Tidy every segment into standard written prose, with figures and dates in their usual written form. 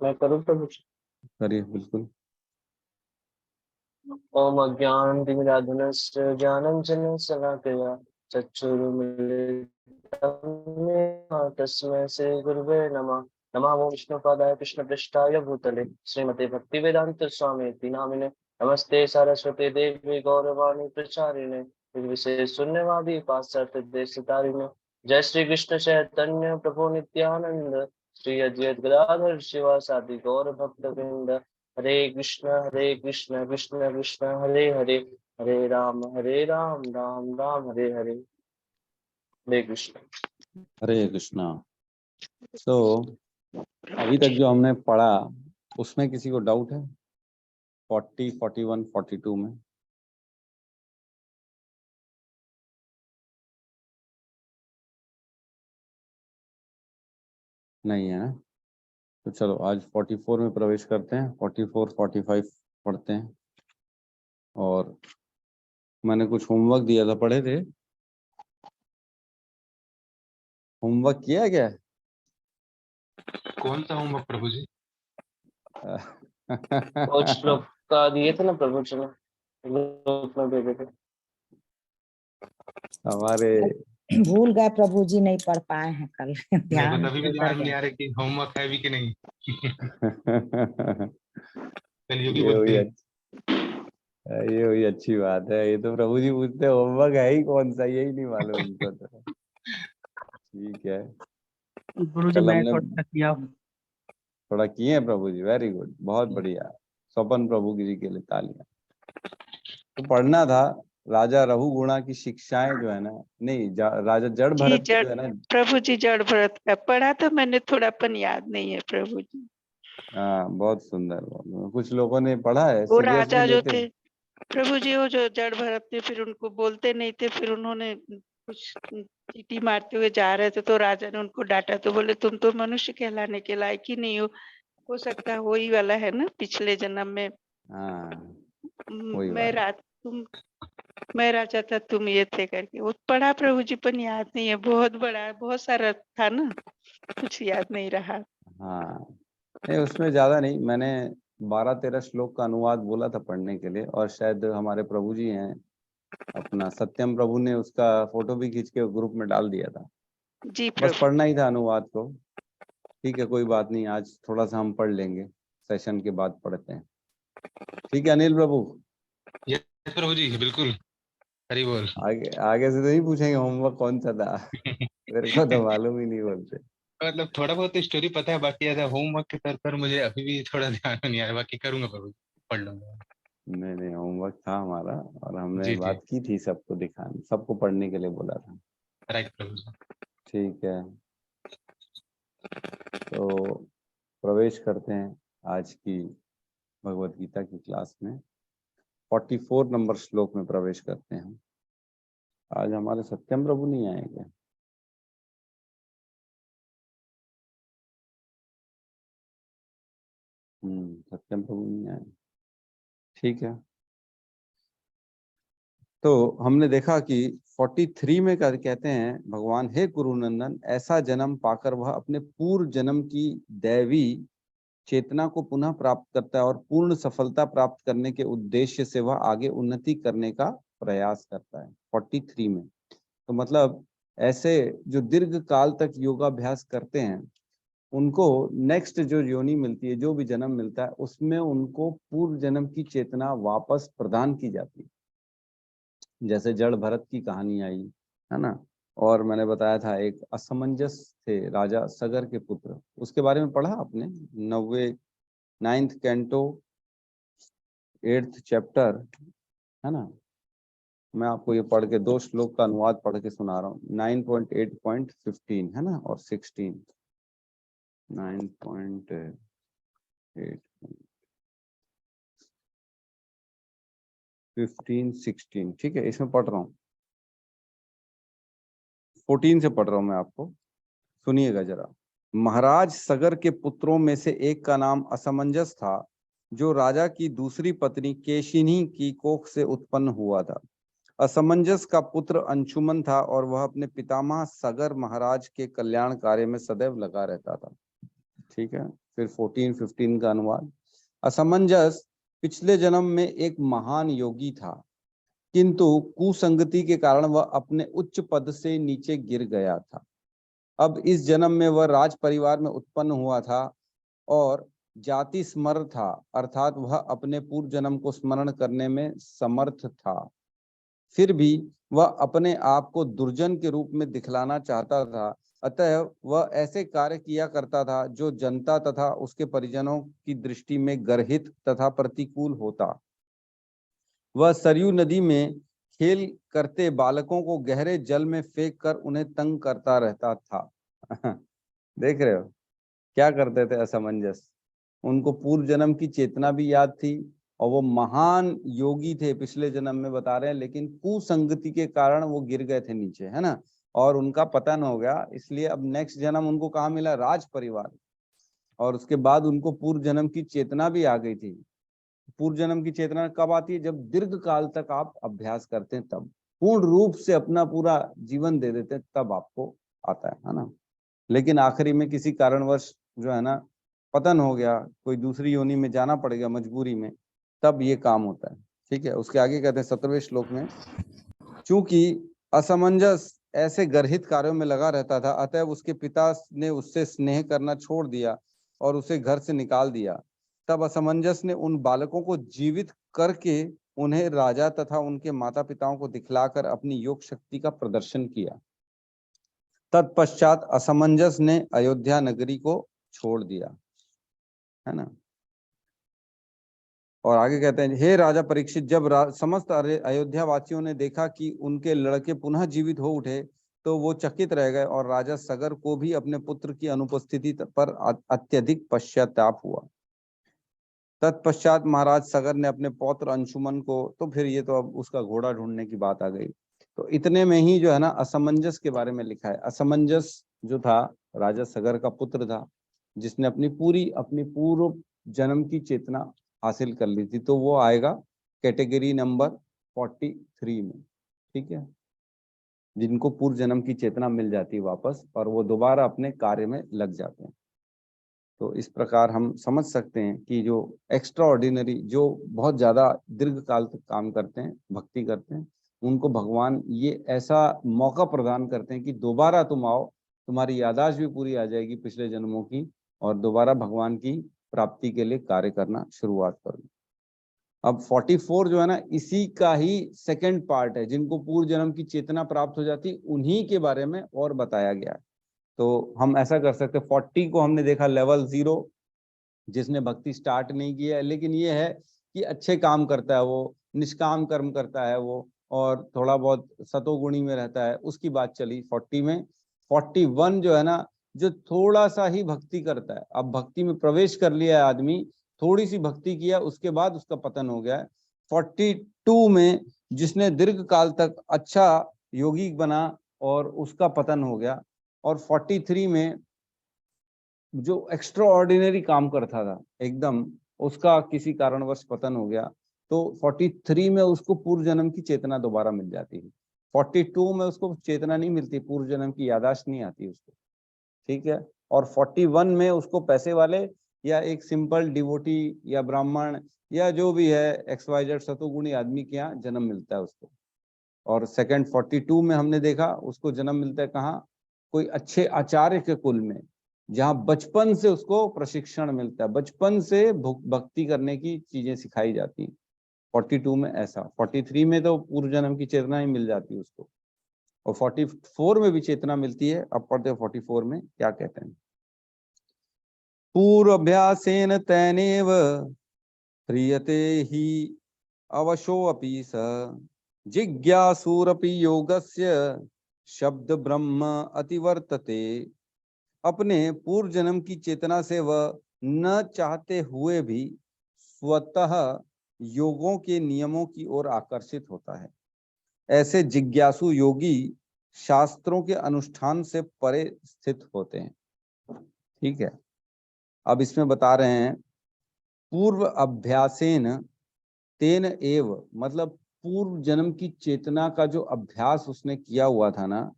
मैं करूँ प्रभु जी? करिए बिल्कुल। ओम अज्ञानतिमिरान्धस्य ज्ञानाञ्जनशलाकया चक्षुरुन्मीलितं येन तस्मै श्रीगुरुवे नमः। नमः ओं विष्णुपादाय कृष्णपृष्ठाय भूतले श्रीमते भक्तिवेदान्तस्वामिति नामिने। नमस्ते सरस्वती देवी गौरवाणी प्रचारिणे निर्विशेष शून्यवादी पाश्चात्य देशतारिणे। जय श्री कृष्ण चैतन्य प्रभु नित्यानंद श्री अद्वैत गदाधर शिवासादि गौर भक्तवृंद। हरे कृष्ण कृष्ण कृष्ण हरे हरे, हरे राम राम राम हरे हरे। हरे कृष्ण। हरे कृष्णा। तो अभी तक जो हमने पढ़ा उसमें किसी को डाउट है? 40, 41, 42 में? नहीं है ना? तो चलो आज 44 में प्रवेश करते हैं। 44, 45 पढ़ते हैं। और मैंने कुछ होमवर्क दिया था, पढ़े थे? होमवर्क किया क्या? कौन सा होमवर्क प्रभु जी? कुछ श्लोक का दिए थे ना प्रभु जी ने, ग्रुप में भेजे थे। हमारे भूल गए प्रभु जी, नहीं पढ़ पाए हैं कल। मेरे को ध्यान तभी भी उतर ध्यान नहीं गया। आ रहा कि होमवर्क है भी कि नहीं। कल ये हुई ये हुई अच्छी बात है। ये तो प्रभु जी पूछते होमवर्क है ही कौन सा, यही नहीं मालूम इनको तो। ठीक है, गुरु जी कल मैं हमने थोड़ा किया हूँ। थोड़ा किए हैं प्रभु जी, वेरी गुड, बहुत बढ़िया। स्वपन प्रभु जी के लिए तालियां। तो पढ़ना था राजा रघुगुणा की शिक्षाएं जो है ना, नहीं राजा जड़ जी भरत जड़ जो है ना। प्रभु जी, जड़ भरत का पढ़ा तो मैंने, थोड़ापन याद नहीं है प्रभु जी। हाँ बहुत सुंदर, कुछ लोगों ने पढ़ा है, वो सीरियस भी राजा जो लेते थे हैं। प्रभु जी, वो जो जड़ भरत थे, फिर उनको बोलते नहीं थे, फिर उन्होंने कुछ चीटी मारते हुए जा रहे थे तो राजा ने उनको डांटा, तो बोले तुम तो मनुष्य कहलाने के लायक ही नहीं हो सकता हो ही वाला है ना पिछले जन्म में। हाँ वही मैं बात। मैं राजा था, तुम ये थे करके वो पढ़ा प्रभु जी, पर याद नहीं है। बहुत बड़ा, बहुत सारा था ना, कुछ याद नहीं रहा। हाँ नहीं, उसमें ज्यादा नहीं, मैंने 12-13 श्लोक का अनुवाद बोला था पढ़ने के लिए, और शायद हमारे प्रभु जी हैं अपना सत्यम प्रभु ने उसका फोटो भी खींच के ग्रुप में डाल दिया था। जी बस प्रभु। पढ़ना ही था अनुवाद को। ठीक है, कोई बात नहीं, आज थोड़ा सा हम पढ़ लेंगे, सेशन के बाद पढ़ते हैं। ठीक है अनिल प्रभु? यस प्रभु जी बिल्कुल, हरी बोल। आगे आगे से तो नहीं पूछेंगे होमवर्क कौन सा था। मेरे को तो मालूम ही नहीं बोलते। मतलब थोड़ा बहुत स्टोरी पता है, बाकी ऐसा होमवर्क के तौर पर मुझे अभी भी थोड़ा ध्यान नहीं आ रहा। बाकी करूंगा प्रभु जी, पढ़ लूंगा। नहीं नहीं, होमवर्क था हमारा, और हमने जी जी, बात की थी सबको दिखाने, सबको पढ़ने के लिए बोला था। राइट प्रभु जी। ठीक है, तो प्रवेश करते हैं आज की भगवत गीता की क्लास में। 44 नंबर श्लोक में प्रवेश करते हैं हम। आज हमारे सत्यम प्रभु नहीं आएंगे? सत्यम प्रभु नहीं आए। ठीक है, तो हमने देखा कि 43 में कहते हैं भगवान, हे कुरुनंदन, ऐसा जन्म पाकर वह अपने पूर्व जन्म की दैवी चेतना को पुनः प्राप्त करता है और पूर्ण सफलता प्राप्त करने के उद्देश्य से वह आगे उन्नति करने का प्रयास करता है। 43 में तो मतलब ऐसे जो दीर्घ काल तक योगाभ्यास करते हैं उनको नेक्स्ट जो योनि मिलती है, जो भी जन्म मिलता है, उसमें उनको पूर्व जन्म की चेतना वापस प्रदान की जाती है। जैसे जड़ भरत की कहानी आई है ना, और मैंने बताया था एक असमंजस थे राजा सगर के पुत्र, उसके बारे में पढ़ा आपने? 9th कैंटो 8th चैप्टर है ना। मैं आपको ये पढ़ के 2 श्लोक का अनुवाद पढ़ के सुना रहा हूँ। 9.8.15 है ना, और 16 9.8 15 16 ठीक है, इसमें पढ़ रहा हूँ। 14 से पढ़ रहा हूँ मैं आपको, सुनिएगा जरा। महाराज सगर के पुत्रों में से एक का नाम असमंजस था, जो राजा की दूसरी पत्नी केशिनी की कोख से उत्पन्न हुआ था। असमंजस का पुत्र अंशुमन था और वह अपने पितामह सगर महाराज के कल्याण कार्य में सदैव लगा रहता था। ठीक है, फिर 14-15 का अनुवाद। असमंजस पिछले जन्म में एक महान योगी था, किंतु कुसंगति के कारण वह अपने उच्च पद से नीचे गिर गया था। अब इस जन्म में वह राज परिवार में उत्पन्न हुआ था और जाति स्मर था, अर्थात वह अपने पूर्व जन्म को स्मरण करने में समर्थ था। फिर भी वह अपने आप को दुर्जन के रूप में दिखलाना चाहता था, अतः वह ऐसे कार्य किया करता था जो जनता तथा उसके परिजनों की दृष्टि में गर्हित तथा प्रतिकूल होता। वह सरयू नदी में खेल करते बालकों को गहरे जल में फेंक कर उन्हें तंग करता रहता था। देख रहे हो क्या करते थे असमंजस। उनको पूर्व जन्म की चेतना भी याद थी और वो महान योगी थे पिछले जन्म में बता रहे हैं, लेकिन कुसंगति के कारण वो गिर गए थे नीचे, है ना, और उनका पतन हो गया। इसलिए अब नेक्स्ट जन्म उनको कहाँ मिला? राज परिवार। और उसके बाद उनको पूर्व जन्म की चेतना भी आ गई थी। पूर्व जन्म की चेतना कब आती है? जब दीर्घ काल तक आप अभ्यास करते हैं, तब पूर्ण रूप से अपना पूरा जीवन दे देते हैं, तब आपको आता है ना। लेकिन आखिरी में किसी कारणवश जो है ना पतन हो गया, कोई दूसरी योनि में जाना पड़ गया मजबूरी में, तब ये काम होता है। ठीक है, उसके आगे कहते हैं 17वें श्लोक में, चूंकि असमंजस ऐसे गर्हित कार्यों में लगा रहता था, अतः उसके पिता ने उससे स्नेह करना छोड़ दिया और उसे घर से निकाल दिया। तब असमंजस ने उन बालकों को जीवित करके उन्हें राजा तथा उनके माता पिताओं को दिखलाकर अपनी योग शक्ति का प्रदर्शन किया। तत्पश्चात असमंजस ने अयोध्या नगरी को छोड़ दिया, है ना। और आगे कहते हैं, हे राजा परीक्षित, जब समस्त अयोध्या वासियों ने देखा कि उनके लड़के पुनः जीवित हो उठे, तो वो चकित रह गए और राजा सगर को भी अपने पुत्र की अनुपस्थिति पर अत्यधिक पश्चाताप हुआ। तत्पश्चात महाराज सगर ने अपने पौत्र अंशुमन को, तो फिर ये तो अब उसका घोड़ा ढूंढने की बात आ गई। तो इतने में ही जो है ना असमंजस के बारे में लिखा है। असमंजस जो था राजा सगर का पुत्र था, जिसने अपनी पूर्व जन्म की चेतना हासिल कर ली थी। तो वो आएगा कैटेगरी नंबर 43 में। ठीक है, जिनको पूर्व जन्म की चेतना मिल जाती है वापस और वो दोबारा अपने कार्य में लग जाते हैं। तो इस प्रकार हम समझ सकते हैं कि जो एक्स्ट्रा ऑर्डिनरी, जो बहुत ज्यादा दीर्घ काल तक काम करते हैं, भक्ति करते हैं, उनको भगवान ये ऐसा मौका प्रदान करते हैं कि दोबारा तुम आओ, तुम्हारी याददाश्त भी पूरी आ जाएगी पिछले जन्मों की, और दोबारा भगवान की प्राप्ति के लिए कार्य करना शुरुआत करो। अब 44 जो है ना, इसी का ही सेकंड पार्ट है। जिनको पूर्व जन्म की चेतना प्राप्त हो जाती, उन्हीं के बारे में और बताया गया है। तो हम ऐसा कर सकते, 40 को हमने देखा लेवल 0, जिसने भक्ति स्टार्ट नहीं किया है, लेकिन ये है कि अच्छे काम करता है, वो निष्काम कर्म करता है वो, और थोड़ा बहुत सतोगुणी में रहता है, उसकी बात चली 40 में। 41 जो है ना, जो थोड़ा सा ही भक्ति करता है, अब भक्ति में प्रवेश कर लिया है आदमी, थोड़ी सी भक्ति किया, उसके बाद उसका पतन हो गया है। 42 में जिसने दीर्घ काल तक अच्छा योगी बना और उसका पतन हो गया। और 43 में जो एक्स्ट्रा ऑर्डिनरी काम करता था एकदम, उसका किसी कारणवश पतन हो गया। तो 43 में उसको पूर्व जन्म की चेतना दोबारा मिल जाती है। 42 में उसको चेतना नहीं मिलती, पूर्व जन्म की याददाश्त नहीं आती उसको। ठीक है, और 41 में उसको पैसे वाले या एक सिंपल डिवोटी या ब्राह्मण या जो भी है XYZ सतोगुणी आदमी के यहाँ जन्म मिलता है उसको। और सेकंड 42 में हमने देखा उसको जन्म मिलता है कहाँ? कोई अच्छे आचार्य के कुल में, जहाँ बचपन से उसको प्रशिक्षण मिलता है, बचपन से भक्ति करने की चीजें सिखाई जाती हैं। 42 में ऐसा, 43 में तो पूर्व जन्म की चेतना ही मिल जाती है उसको, और 44 में भी चेतना मिलती है। अब पढ़ते हैं 44 में क्या कहते हैं। पूर्वाभ्यासेन तैनेव ह्रियते हि अवशोऽपि स जिज्ञासुरपि योगस्य शब्द ब्रह्म अतिवर्तते। अपने पूर्व जन्म की चेतना से वह न चाहते हुए भी स्वतः योगों के नियमों की ओर आकर्षित होता है। ऐसे जिज्ञासु योगी शास्त्रों के अनुष्ठान से परे स्थित होते हैं। ठीक है, अब इसमें बता रहे हैं पूर्व अभ्यासेन तेन एव, मतलब पूर्व जन्म की चेतना का जो अभ्यास उसने किया हुआ था ना,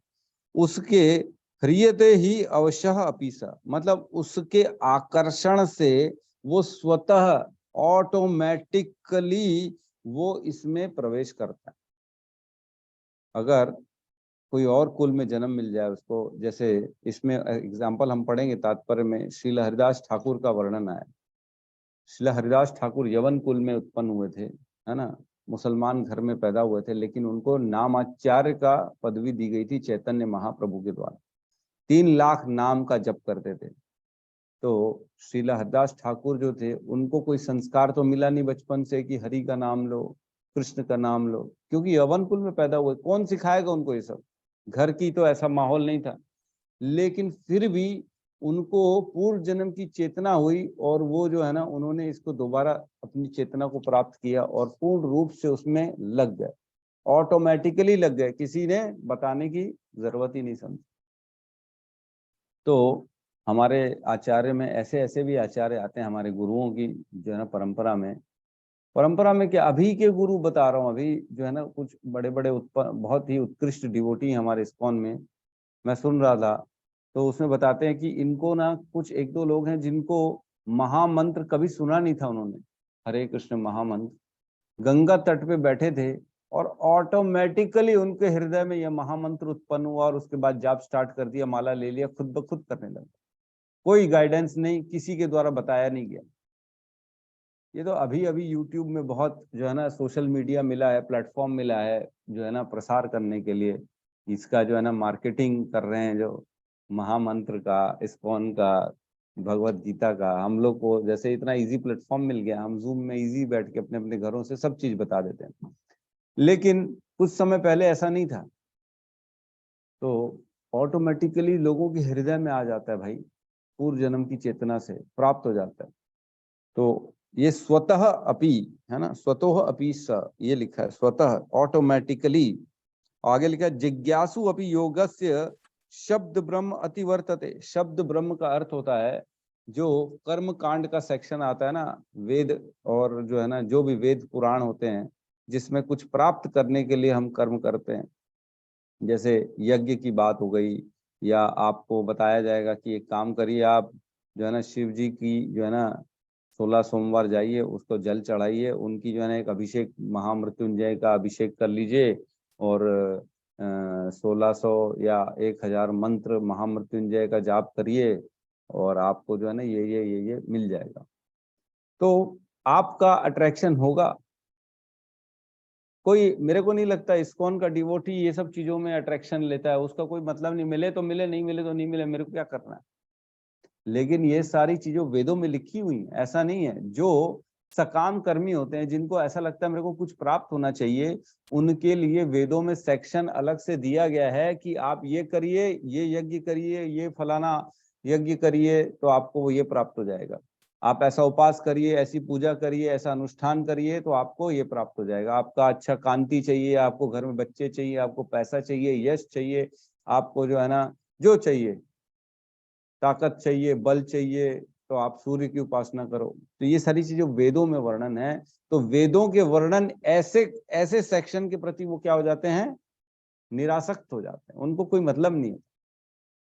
उसके ह्रियते ही अवश्य अपि स, मतलब उसके आकर्षण से वो स्वतः ऑटोमेटिकली वो इसमें प्रवेश करता है। अगर कोई और कुल में जन्म मिल जाए उसको, जैसे इसमें एग्जाम्पल हम पढ़ेंगे तात्पर्य में, श्रील हरिदास ठाकुर का वर्णन है। श्रील हरिदास ठाकुर यवन कुल में उत्पन्न हुए थे, है ना, मुसलमान घर में पैदा हुए थे, लेकिन उनको नामाचार्य का पदवी दी गई थी चैतन्य महाप्रभु के द्वारा। 3 लाख नाम का जप करते थे। तो श्रील हरिदास ठाकुर जो थे उनको कोई संस्कार तो मिला नहीं बचपन से कि हरि का नाम लो, कृष्ण का नाम लो, क्योंकि यवन कुल में पैदा हुए, कौन सिखाएगा उनको ये सब, घर की तो ऐसा माहौल नहीं था। लेकिन फिर भी उनको पूर्व जन्म की चेतना हुई और वो जो है ना, उन्होंने इसको दोबारा अपनी चेतना को प्राप्त किया और पूर्ण रूप से उसमें लग गए, ऑटोमेटिकली लग गए, किसी ने बताने की जरूरत ही नहीं समझी। तो हमारे आचार्य में ऐसे ऐसे भी आचार्य आते हैं हमारे गुरुओं की जो है ना परंपरा में क्या, अभी के गुरु बता रहा हूँ, अभी जो है ना कुछ बड़े बड़े बहुत ही उत्कृष्ट डिवोटी हमारे इस्कॉन में मैं सुन रहा था, तो उसमें बताते हैं कि इनको ना कुछ 1-2 लोग हैं जिनको महामंत्र कभी सुना नहीं था उन्होंने, हरे कृष्ण महामंत्र, गंगा तट पे बैठे थे और ऑटोमेटिकली उनके हृदय में यह महामंत्र उत्पन्न हुआ और उसके बाद जाप स्टार्ट कर दिया, माला ले लिया, खुद ब खुद करने लगे, कोई गाइडेंस नहीं, किसी के द्वारा बताया नहीं गया। ये तो अभी अभी यूट्यूब में बहुत जो है ना सोशल मीडिया मिला है, प्लेटफॉर्म मिला है जो है ना प्रसार करने के लिए, इसका जो है ना मार्केटिंग कर रहे हैं, जो महामंत्र का, इस्कॉन का, भगवत गीता का। हम लोग को जैसे इतना इजी प्लेटफॉर्म मिल गया, हम जूम में इजी बैठ के अपने अपने घरों से सब चीज बता देते हैं, लेकिन कुछ समय पहले ऐसा नहीं था। तो ऑटोमेटिकली लोगों के हृदय में आ जाता है भाई, पूर्व जन्म की चेतना से प्राप्त हो जाता है। तो ये स्वतः अपि है ना, स्वतः अपि स, ये लिखा है स्वतः, ऑटोमेटिकली। आगे लिखा है जिज्ञासु अपि योगस्य शब्द ब्रह्म अतिवर्तते। शब्द ब्रह्म का अर्थ होता है जो कर्म कांड का सेक्शन आता है ना, वेद और जो है ना जो भी वेद पुराण होते हैं जिसमें कुछ प्राप्त करने के लिए हम कर्म करते हैं, जैसे यज्ञ की बात हो गई, या आपको बताया जाएगा कि एक काम करिए, आप जो है ना शिव जी की जो है ना 16 सोमवार जाइए, उसको जल चढ़ाइए, उनकी जो है ना एक अभिषेक, महामृत्युंजय का अभिषेक कर लीजिए और 1600 या 1000 मंत्र महामृत्युंजय का जाप करिए और आपको जो है ना ये मिल जाएगा। तो आपका अट्रैक्शन होगा। कोई, मेरे को नहीं लगता इस्कॉन का डिवोटी ये सब चीजों में अट्रैक्शन लेता है, उसका कोई मतलब नहीं, मिले तो मिले, नहीं मिले तो नहीं मिले, मेरे को क्या करना है। लेकिन ये सारी चीजों वेदों में लिखी हुई है, ऐसा नहीं है। जो सकाम कर्मी होते हैं, जिनको ऐसा लगता है मेरे को कुछ प्राप्त होना चाहिए, उनके लिए वेदों में सेक्शन अलग से दिया गया है कि आप ये करिए, ये यज्ञ करिए, ये फलाना यज्ञ करिए तो आपको वो ये प्राप्त हो जाएगा, आप ऐसा उपास करिए, ऐसी पूजा करिए, ऐसा अनुष्ठान करिए तो आपको ये प्राप्त हो जाएगा। आपका अच्छा कांति चाहिए, आपको घर में बच्चे चाहिए, आपको पैसा चाहिए, यश चाहिए, आपको जो है ना जो चाहिए, ताकत चाहिए, बल चाहिए, तो आप सूर्य की उपासना करो। तो ये सारी चीजें वेदों में वर्णन है। तो वेदों के वर्णन ऐसे ऐसे सेक्शन के प्रति वो क्या हो जाते हैं, निरासक्त हो जाते हैं, उनको कोई मतलब नहीं है,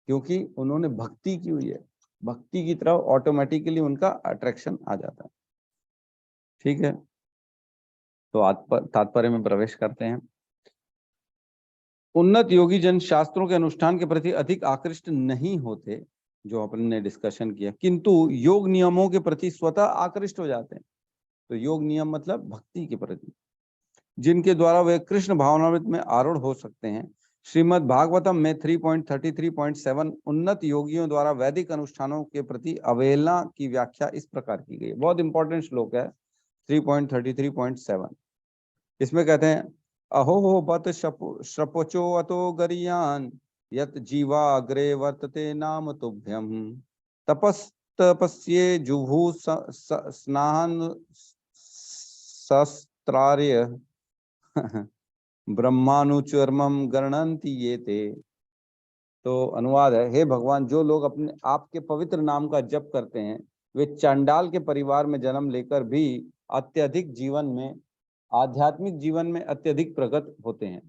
क्योंकि उन्होंने भक्ति की हुई है, भक्ति की तरफ ऑटोमेटिकली उनका अट्रैक्शन आ जाता है। ठीक है, तो तात्पर्य में प्रवेश करते हैं। उन्नत योगी जन शास्त्रों के अनुष्ठान के प्रति अधिक आकृष्ट नहीं होते, जो अपन ने डिस्कशन किया, किंतु योग नियमों के प्रति स्वतः आकृष्ट हो जाते हैं। तो योग नियम मतलब भक्ति के प्रति, जिनके द्वारा वे कृष्ण भावनामृत में आरूढ़ हो सकते हैं। श्रीमद् भागवतम में 3.33.7 उन्नत योगियों द्वारा वैदिक अनुष्ठानों के प्रति अवहेलना की व्याख्या इस प्रकार की गई है। बहुत इंपॉर्टेंट श्लोक है 3.33.7। इसमें कहते हैं, अहो बत श्रपोचो अतो गरियान यत जीवा अग्रे वर्तते नाम तुभ्यम तपस्ये जुभु स्नान शस्त्रार्य ब्रह्मानुचर्मम गणन्ति ये ते। तो अनुवाद है, हे भगवान, जो लोग अपने आपके पवित्र नाम का जप करते हैं वे चांडाल के परिवार में जन्म लेकर भी अत्यधिक जीवन में, आध्यात्मिक जीवन में अत्यधिक प्रगत होते हैं।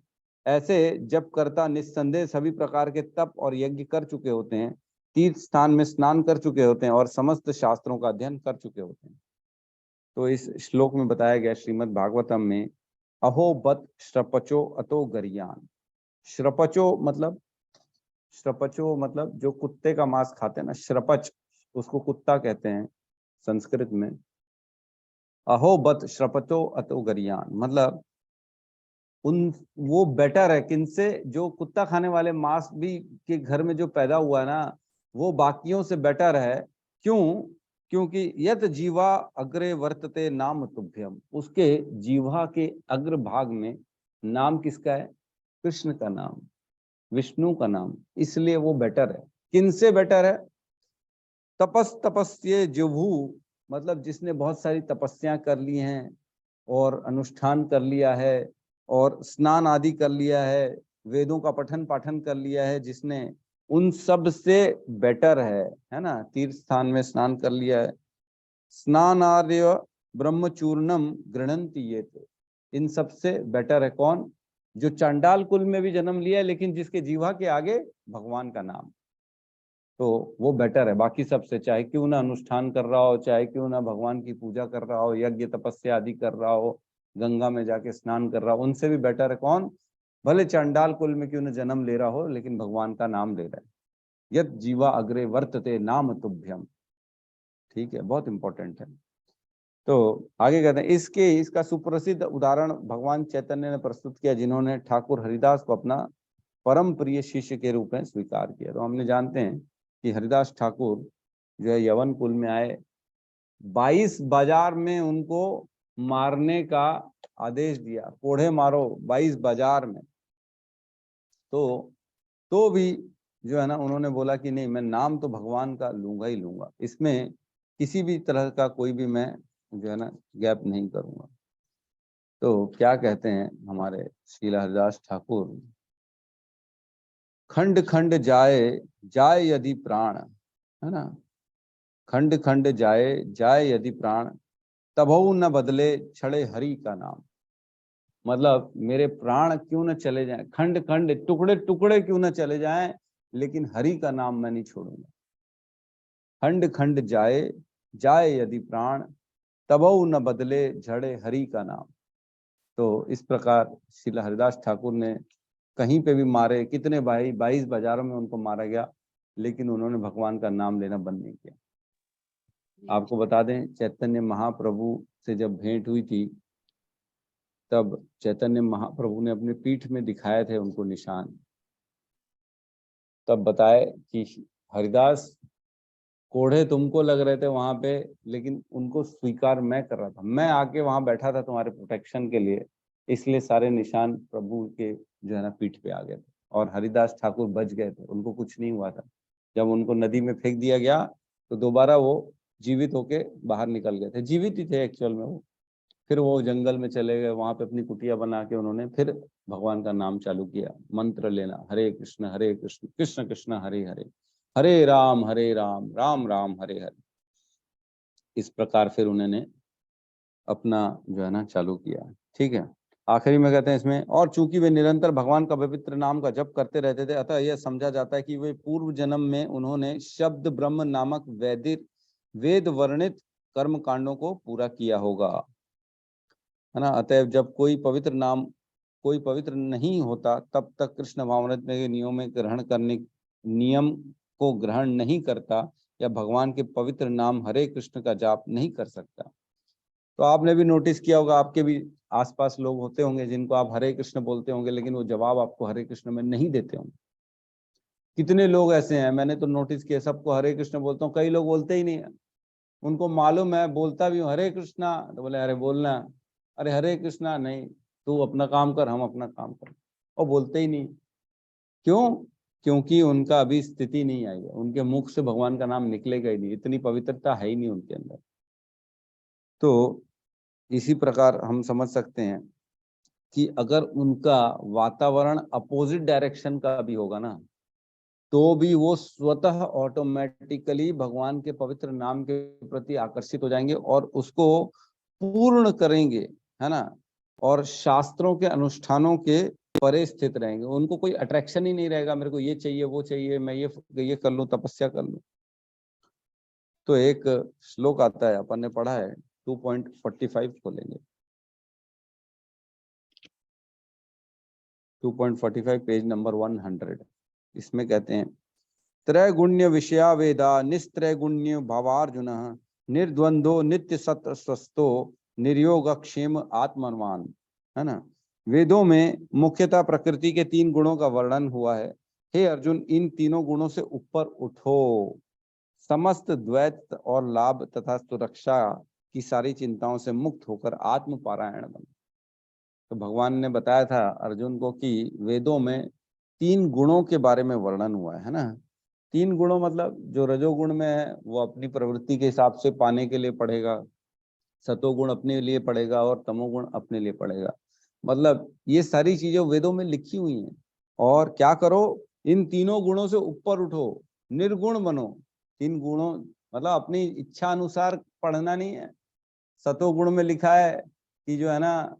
ऐसे जब कर्ता निस्संदेह सभी प्रकार के तप और यज्ञ कर चुके होते हैं, तीर्थ स्थान में स्नान कर चुके होते हैं और समस्त शास्त्रों का अध्ययन कर चुके होते हैं। तो इस श्लोक में बताया गया श्रीमद् भागवतम में, अहो बत श्रपचो अतो गरियान। श्रपचो मतलब जो कुत्ते का मांस खाते हैं ना, श्रपच, उसको कुत्ता कहते हैं संस्कृत में। अहो बत श्रपचो अतो गरियान मतलब वो बेटर है किनसे, जो कुत्ता खाने वाले मांस भी के घर में जो पैदा हुआ ना, वो बाकियों से बेटर है। क्यों? क्योंकि यत जीवा अग्रे वर्तते नाम तुभ्यम, उसके जीवा के अग्र भाग में नाम किसका है? कृष्ण का नाम, विष्णु का नाम, इसलिए वो बेटर है। किनसे बेटर है? तपस्ये जुभु मतलब जिसने बहुत सारी तपस्या कर ली हैं और अनुष्ठान कर लिया है और स्नान आदि कर लिया है, वेदों का पठन पाठन कर लिया है जिसने, उन सब से बेटर है ना। तीर्थ स्थान में स्नान कर लिया है। स्नानार्य ब्रह्मचूर्णम गृह्णन्ति ये, इन सब से बेटर है कौन? जो चांडाल कुल में भी जन्म लिया है लेकिन जिसके जीवा के आगे भगवान का नाम, तो वो बेटर है बाकी सबसे। चाहे क्यों ना अनुष्ठान कर रहा हो, चाहे क्यों ना भगवान की पूजा कर रहा हो, यज्ञ तपस्या आदि कर रहा हो, गंगा में जाके स्नान कर रहा हो, उनसे भी बेटर है कौन? भले चांडाल कुल में क्यों ना जन्म ले रहा हो लेकिन भगवान का नाम ले रहा है। यत जीवा अग्रे वर्तते नाम तुभ्यम। ठीक है, बहुत इंपॉर्टेंट है। तो आगे कहते हैं, इसका सुप्रसिद्ध उदाहरण भगवान चैतन्य ने प्रस्तुत किया, जिन्होंने ठाकुर हरिदास को अपना परम प्रिय शिष्य के रूप में स्वीकार किया। तो हमने जानते हैं कि हरिदास ठाकुर जो है यवन कुल में आए, 22 बाजार में उनको मारने का आदेश दिया, कोढ़े मारो 22 बाजार में। तो भी जो है ना, उन्होंने बोला कि नहीं, मैं नाम तो भगवान का लूंगा ही लूंगा, इसमें किसी भी तरह का कोई भी मैं जो है ना गैप नहीं करूंगा। तो क्या कहते हैं हमारे श्रील हरिदास ठाकुर, खंड खंड जाए यदि प्राण, है ना, खंड खंड जाए यदि प्राण, तबहु न बदले छड़े हरि का नाम। मतलब मेरे प्राण क्यों न चले जाएं, खंड खंड टुकड़े टुकड़े क्यों न चले जाएं, लेकिन हरि का नाम मैं नहीं छोड़ूंगा। खंड खंड जाए यदि प्राण, तबहु न बदले झड़े हरि का नाम। तो इस प्रकार श्रील हरिदास ठाकुर ने कहीं पे भी मारे, कितने 22 बाजारों में उनको मारा गया, लेकिन उन्होंने भगवान का नाम लेना बंद नहीं किया। आपको बता दें, चैतन्य महाप्रभु से जब भेंट हुई थी, तब चैतन्य महाप्रभु ने अपने पीठ में दिखाए थे उनको निशान। तब बताए कि हरिदास, कोढ़े तुमको लग रहे थे वहां पे, लेकिन उनको स्वीकार मैं कर रहा था, मैं आके वहां बैठा था तुम्हारे प्रोटेक्शन के लिए, इसलिए सारे निशान प्रभु के जो है ना पीठ पे आ गए थे और हरिदास ठाकुर बच गए थे, उनको कुछ नहीं हुआ था। जब उनको नदी में फेंक दिया गया तो दोबारा वो जीवित होके बाहर निकल गए थे, जीवित ही थे एक्चुअल में वो। फिर वो जंगल में चले गए, वहां पे अपनी कुटिया बना के उन्होंने फिर भगवान का नाम चालू किया, मंत्र लेना, हरे कृष्ण कृष्ण कृष्ण हरे हरे, हरे राम राम राम हरे हरे। इस प्रकार फिर उन्होंने अपना जो है ना चालू किया। ठीक है, आखिरी में कहते हैं इसमें, और चूंकि वे निरंतर भगवान का पवित्र नाम का जप करते रहते थे, अतः यह समझा जाता है कि वे पूर्व जन्म में उन्होंने शब्द ब्रह्म नामक वेद वर्णित कर्म कांडों को पूरा किया होगा, है ना। अतएव जब कोई पवित्र नहीं होता, तब तक कृष्ण भावनामृत के नियम को ग्रहण नहीं करता, या भगवान के पवित्र नाम हरे कृष्ण का जाप नहीं कर सकता। तो आपने भी नोटिस किया होगा, आपके भी आसपास लोग होते होंगे जिनको आप हरे कृष्ण बोलते होंगे, लेकिन वो जवाब आपको हरे कृष्ण में नहीं देते होंगे। कितने लोग ऐसे हैं, मैंने तो नोटिस किया, सबको हरे कृष्ण बोलता हूँ, कई लोग बोलते ही नहीं है। उनको मालूम है, बोलता भी हूँ हरे कृष्णा, तो बोले अरे बोलना, अरे हरे कृष्णा नहीं, तू अपना काम कर, हम अपना काम कर, और बोलते ही नहीं। क्यों? क्योंकि उनका अभी स्थिति नहीं आई है, उनके मुख से भगवान का नाम निकलेगा ही नहीं, इतनी पवित्रता है ही नहीं उनके अंदर। तो इसी प्रकार हम समझ सकते हैं कि अगर उनका वातावरण अपोजिट डायरेक्शन का भी होगा ना, तो भी वो स्वतः ऑटोमेटिकली भगवान के पवित्र नाम के प्रति आकर्षित हो जाएंगे और उसको पूर्ण करेंगे, है ना। और शास्त्रों के अनुष्ठानों के परे स्थित रहेंगे, उनको कोई अट्रैक्शन ही नहीं रहेगा, मेरे को ये चाहिए वो चाहिए, मैं ये कर लूं, तपस्या कर लूं। तो एक श्लोक आता है, अपन ने पढ़ा है, 2.45 खोलेंगे, 2.45 पेज नंबर 100। इसमें कहते हैं, त्रैगुण्य विषया वेदा निस्त्रैगुण्य भावार्जुन निर्द्वंदो नित्य सत्य स्वस्थो निर्योगक्षेम आत्मवान। है ना। वेदों में मुख्यतः प्रकृति के 3 गुणों का वर्णन हुआ है। हे अर्जुन, इन तीनों गुणों से ऊपर उठो, समस्त द्वैत और लाभ तथा सुरक्षा की सारी चिंताओं से मुक्त होकर आत्म पारायण बनो। तो भगवान ने बताया था अर्जुन को कि वेदों में 3 गुणों के बारे में वर्णन हुआ है ना। 3 गुणों मतलब जो रजोगुण में है वो अपनी प्रवृत्ति के हिसाब से पाने के लिए पढ़ेगा, सतोगुण अपने लिए पढ़ेगा और तमोगुण अपने लिए पढ़ेगा। मतलब ये सारी चीजें वेदों में लिखी हुई हैं। और क्या करो, इन तीनों गुणों से ऊपर उठो, निर्गुण बनो। 3 गुणों मतलब अपनी इच्छा अनुसार पढ़ना नहीं है। सतोगुण में लिखा है कि जो है ना,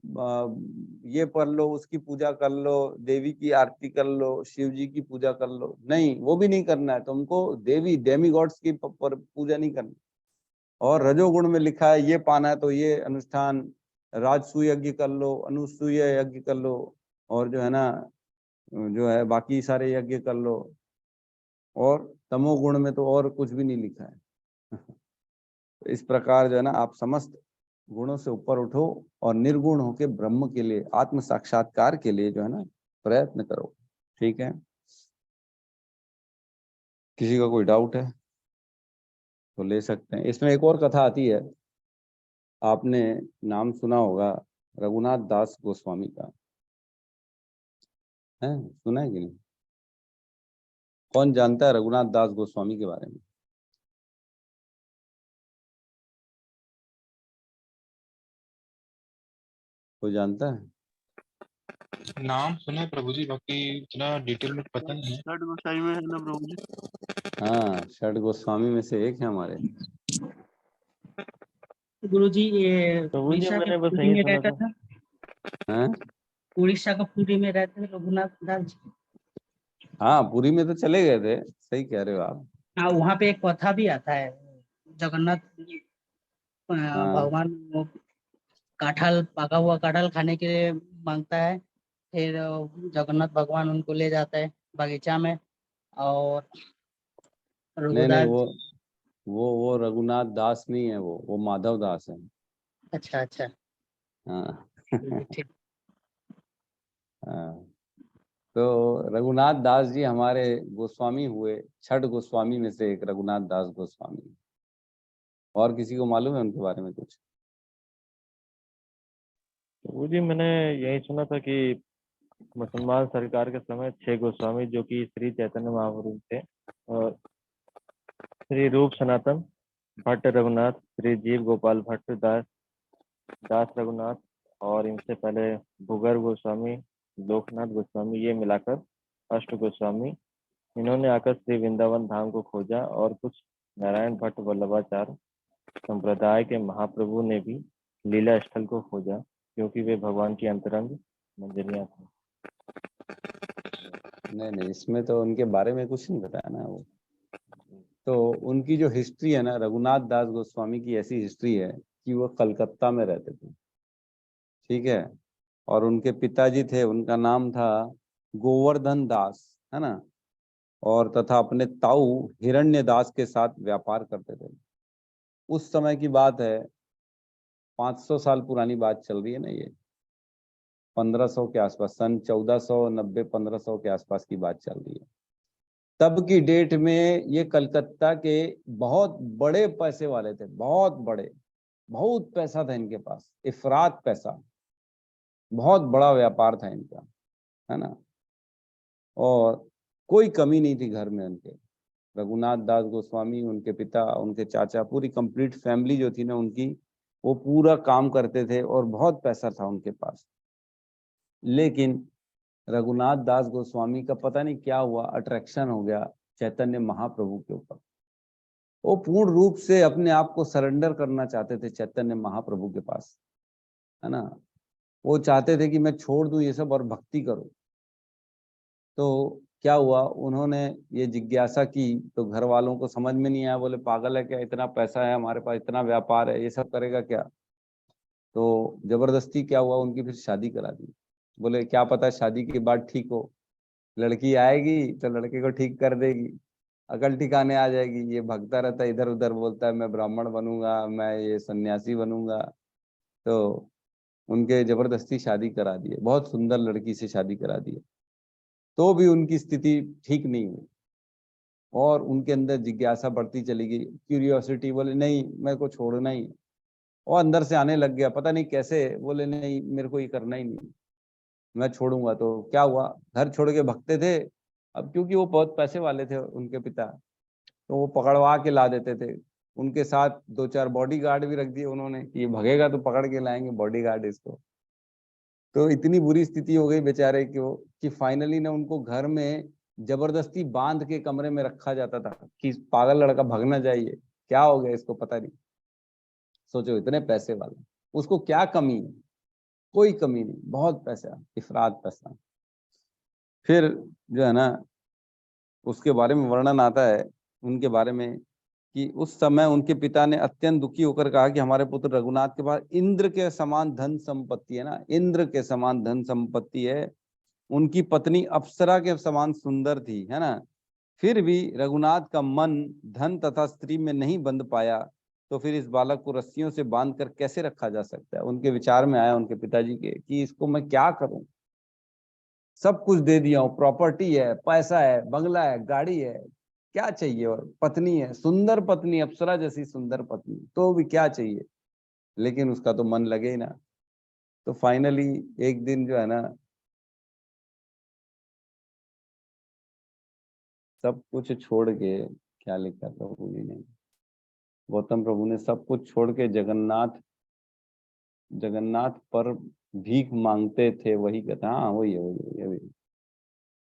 ये पढ़ लो, उसकी पूजा कर लो, देवी की आरती कर लो, शिव जी की पूजा कर लो, नहीं, वो भी नहीं करना है तुमको। देवी डेमी गॉड्स की पूजा नहीं करनी। और रजोगुण में लिखा है ये पाना है तो ये अनुष्ठान, राजसूय यज्ञ कर लो, अनुसूय यज्ञ कर लो, और जो है ना, जो है बाकी सारे यज्ञ कर लो। और तमोगुण में तो और कुछ भी नहीं लिखा है। तो इस प्रकार जो है ना, आप समस्त गुणों से ऊपर उठो और निर्गुण होके ब्रह्म के लिए, आत्म साक्षात्कार के लिए जो है ना, प्रयत्न करो। ठीक है, किसी का कोई डाउट है तो ले सकते हैं। इसमें एक और कथा आती है, आपने नाम सुना होगा रघुनाथ दास गोस्वामी का, है सुना है कि नहीं? कौन जानता है रघुनाथ दास गोस्वामी के बारे में? कोई जानता है? नाम सुना है प्रभु जी, बाकी इतना डिटेल में पता नहीं है। षड गोसाई में है ना प्रभु जी? हाँ, षड गोस्वामी में से एक है हमारे। गुरु जी, ये प्रभु जी उड़ीसा के मैंने बस पुरी यही में सुना रहता था। था। हैं? उड़ीसा का पुरी में रहते थे रघुनाथ दास जी। हाँ, पुरी में तो चले गए थे, सही कह रहे हो आप। हाँ, वहाँ पे एक कथा भी आता है। जगन्नाथ हाँ, भगवान वो काठल, पका हुआ काठल खाने के लिए मांगता है। फिर जगन्नाथ भगवान उनको ले जाता है बगीचा में। और नहीं नहीं, रघुदास जी। वो रघुनाथ दास नहीं है, वो माधव दास है। अच्छा अच्छा, हाँ। ठीक। हाँ, तो रघुनाथ दास जी हमारे गोस्वामी हुए, 6 गोस्वामी में से एक रघुनाथ दास गोस्वामी। और किसी को मालूम है उनके बारे में कुछ? प्रभु जी मैंने यही सुना था कि मुसलमान सरकार के समय 6 गोस्वामी जो कि श्री चैतन्य महाप्रभु थे, और श्री रूप सनातन भट्ट रघुनाथ, श्री जीव गोपाल भट्ट दास रघुनाथ, और इनसे पहले भूगर गोस्वामी, लोकनाथ गोस्वामी, ये मिलाकर 8 गोस्वामी। इन्होंने आकर श्री वृंदावन धाम को खोजा, और कुछ नारायण भट्ट वल्लभाचार्य संप्रदाय के महाप्रभु ने भी लीला स्थल को खोजा, क्योंकि वे भगवान की अंतरंग मंजरियां थी। नहीं, इसमें तो उनके बारे में कुछ नहीं बताया ना वो। तो उनकी जो हिस्ट्री है ना, रघुनाथ दास गोस्वामी की ऐसी हिस्ट्री है कि वो कलकत्ता में रहते थे। ठीक है। और उनके पिताजी थे, उनका नाम था गोवर्धन दास, है ना। और तथा अपने ताऊ हिरण्य दास के साथ व्यापार करते थे। उस समय की बात है, 500 साल पुरानी बात चल रही है ना ये, 1500 के आसपास, सन 1490 1500 के आसपास की बात चल रही है। तब की डेट में ये कलकत्ता के बहुत बड़े पैसे वाले थे, बहुत बड़े, बहुत पैसा था इनके पास, इफरात पैसा, बहुत बड़ा व्यापार था इनका, है ना। और कोई कमी नहीं थी घर में उनके। रघुनाथ दास गोस्वामी, उनके पिता, उनके चाचा, पूरी कंप्लीट फैमिली जो थी ना उनकी, वो पूरा काम करते थे और बहुत पैसा था उनके पास। लेकिन रघुनाथ दास गोस्वामी का पता नहीं क्या हुआ, अट्रैक्शन हो गया चैतन्य महाप्रभु के ऊपर। वो पूर्ण रूप से अपने आप को सरेंडर करना चाहते थे चैतन्य महाप्रभु के पास, है ना। वो चाहते थे कि मैं छोड़ दूं ये सब और भक्ति करूं। तो क्या हुआ, उन्होंने ये जिज्ञासा की तो घर वालों को समझ में नहीं आया, बोले पागल है क्या, इतना पैसा है हमारे पास, इतना व्यापार है, ये सब करेगा क्या। तो जबरदस्ती क्या हुआ, उनकी फिर शादी करा दी। बोले क्या पता शादी के बाद ठीक हो, लड़की आएगी तो लड़के को ठीक कर देगी, अकल ठिकाने आ जाएगी। ये भगता रहता है इधर उधर, बोलता है मैं ब्राह्मण बनूंगा, मैं ये सन्यासी बनूंगा। तो उनके जबरदस्ती शादी करा दिए, बहुत सुंदर लड़की से शादी करा दी, तो भी उनकी स्थिति ठीक नहीं हुई और उनके अंदर जिज्ञासा बढ़ती चली गई, क्यूरियोसिटी, बोले नहीं मेरे को छोड़ना ही है। और अंदर से आने लग गया, पता नहीं कैसे, बोले नहीं मेरे को ये करना ही नहीं, मैं छोड़ूंगा। तो क्या हुआ, घर छोड़ के भगते थे। अब क्योंकि वो बहुत पैसे वाले थे उनके पिता, तो वो पकड़वा के ला देते थे। उनके साथ 2-4 बॉडीगार्ड भी रख दिए उन्होंने कि ये भगेगा तो पकड़ के लाएंगे बॉडीगार्ड इसको। तो इतनी बुरी स्थिति हो गई बेचारे की वो, कि फाइनली ना उनको घर में जबरदस्ती बांध के कमरे में रखा जाता था कि पागल लड़का भाग ना जाइए, क्या हो गया इसको पता नहीं। सोचो इतने पैसे वाला, उसको क्या कमी है, कोई कमी नहीं, बहुत पैसा, इफरात पैसा। फिर जो है ना उसके बारे में वर्णन आता है उनके बारे में कि उस समय उनके पिता ने अत्यंत दुखी होकर कहा कि हमारे पुत्र रघुनाथ के पास इंद्र के समान धन संपत्ति है ना, इंद्र के समान धन संपत्ति है, उनकी पत्नी अप्सरा के समान सुंदर थी, है ना, फिर भी रघुनाथ का मन धन तथा स्त्री में नहीं बंध पाया, तो फिर इस बालक को रस्सियों से बांधकर कैसे रखा जा सकता है। उनके विचार में आया उनके पिताजी के कि इसको मैं क्या करूं, सब कुछ दे दिया हूं, प्रॉपर्टी है, पैसा है, बंगला है, गाड़ी है, क्या चाहिए, और पत्नी है, सुंदर पत्नी, अप्सरा जैसी सुंदर पत्नी, तो भी क्या चाहिए, लेकिन उसका तो मन लगे ही ना। तो फाइनली एक दिन जो है ना सब कुछ छोड़ के, क्या लिखा प्रभु जी ने, गौतम प्रभु ने सब कुछ छोड़ के जगन्नाथ जगन्नाथ पर भीख मांगते थे, वही कहता, हाँ वही है वही है वही।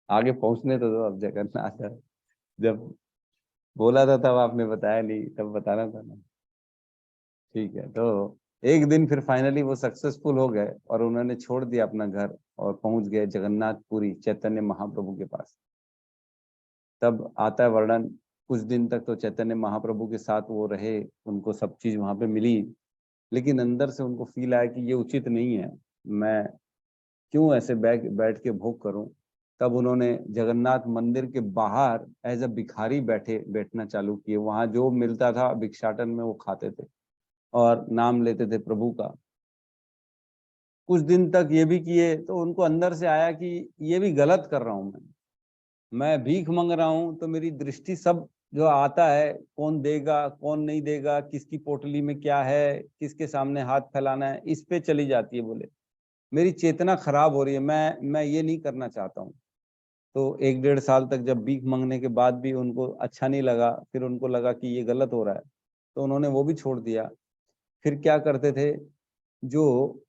आगे पहुंचने तो दो, अब जगन्नाथ है। जब बोला था तब आपने बताया नहीं, तब बताना था ना। ठीक है, तो एक दिन फिर फाइनली वो सक्सेसफुल हो गए और उन्होंने छोड़ दिया अपना घर और पहुंच गए जगन्नाथपुरी चैतन्य महाप्रभु के पास। तब आता है वर्णन, कुछ दिन तक तो चैतन्य महाप्रभु के साथ वो रहे, उनको सब चीज वहां पे मिली, लेकिन अंदर से उनको फील आया कि ये उचित नहीं है, मैं क्यों ऐसे बैठ के भोग करूं। तब उन्होंने जगन्नाथ मंदिर के बाहर एज अ भिखारी बैठना चालू किए, वहां जो मिलता था भिक्षाटन में वो खाते थे और नाम लेते थे प्रभु का। कुछ दिन तक ये भी किए तो उनको अंदर से आया कि ये भी गलत कर रहा हूं मैं भीख मांग रहा हूं तो मेरी दृष्टि सब जो आता है, कौन देगा कौन नहीं देगा, किसकी पोटली में क्या है, किसके सामने हाथ फैलाना है, इस पे चली जाती है। बोले मेरी चेतना खराब हो रही है, मैं ये नहीं करना चाहता हूँ। तो 1-1.5 साल तक जब भीख मांगने के बाद भी उनको अच्छा नहीं लगा, फिर उनको लगा कि ये गलत हो रहा है, तो उन्होंने वो भी छोड़ दिया। फिर क्या करते थे, जो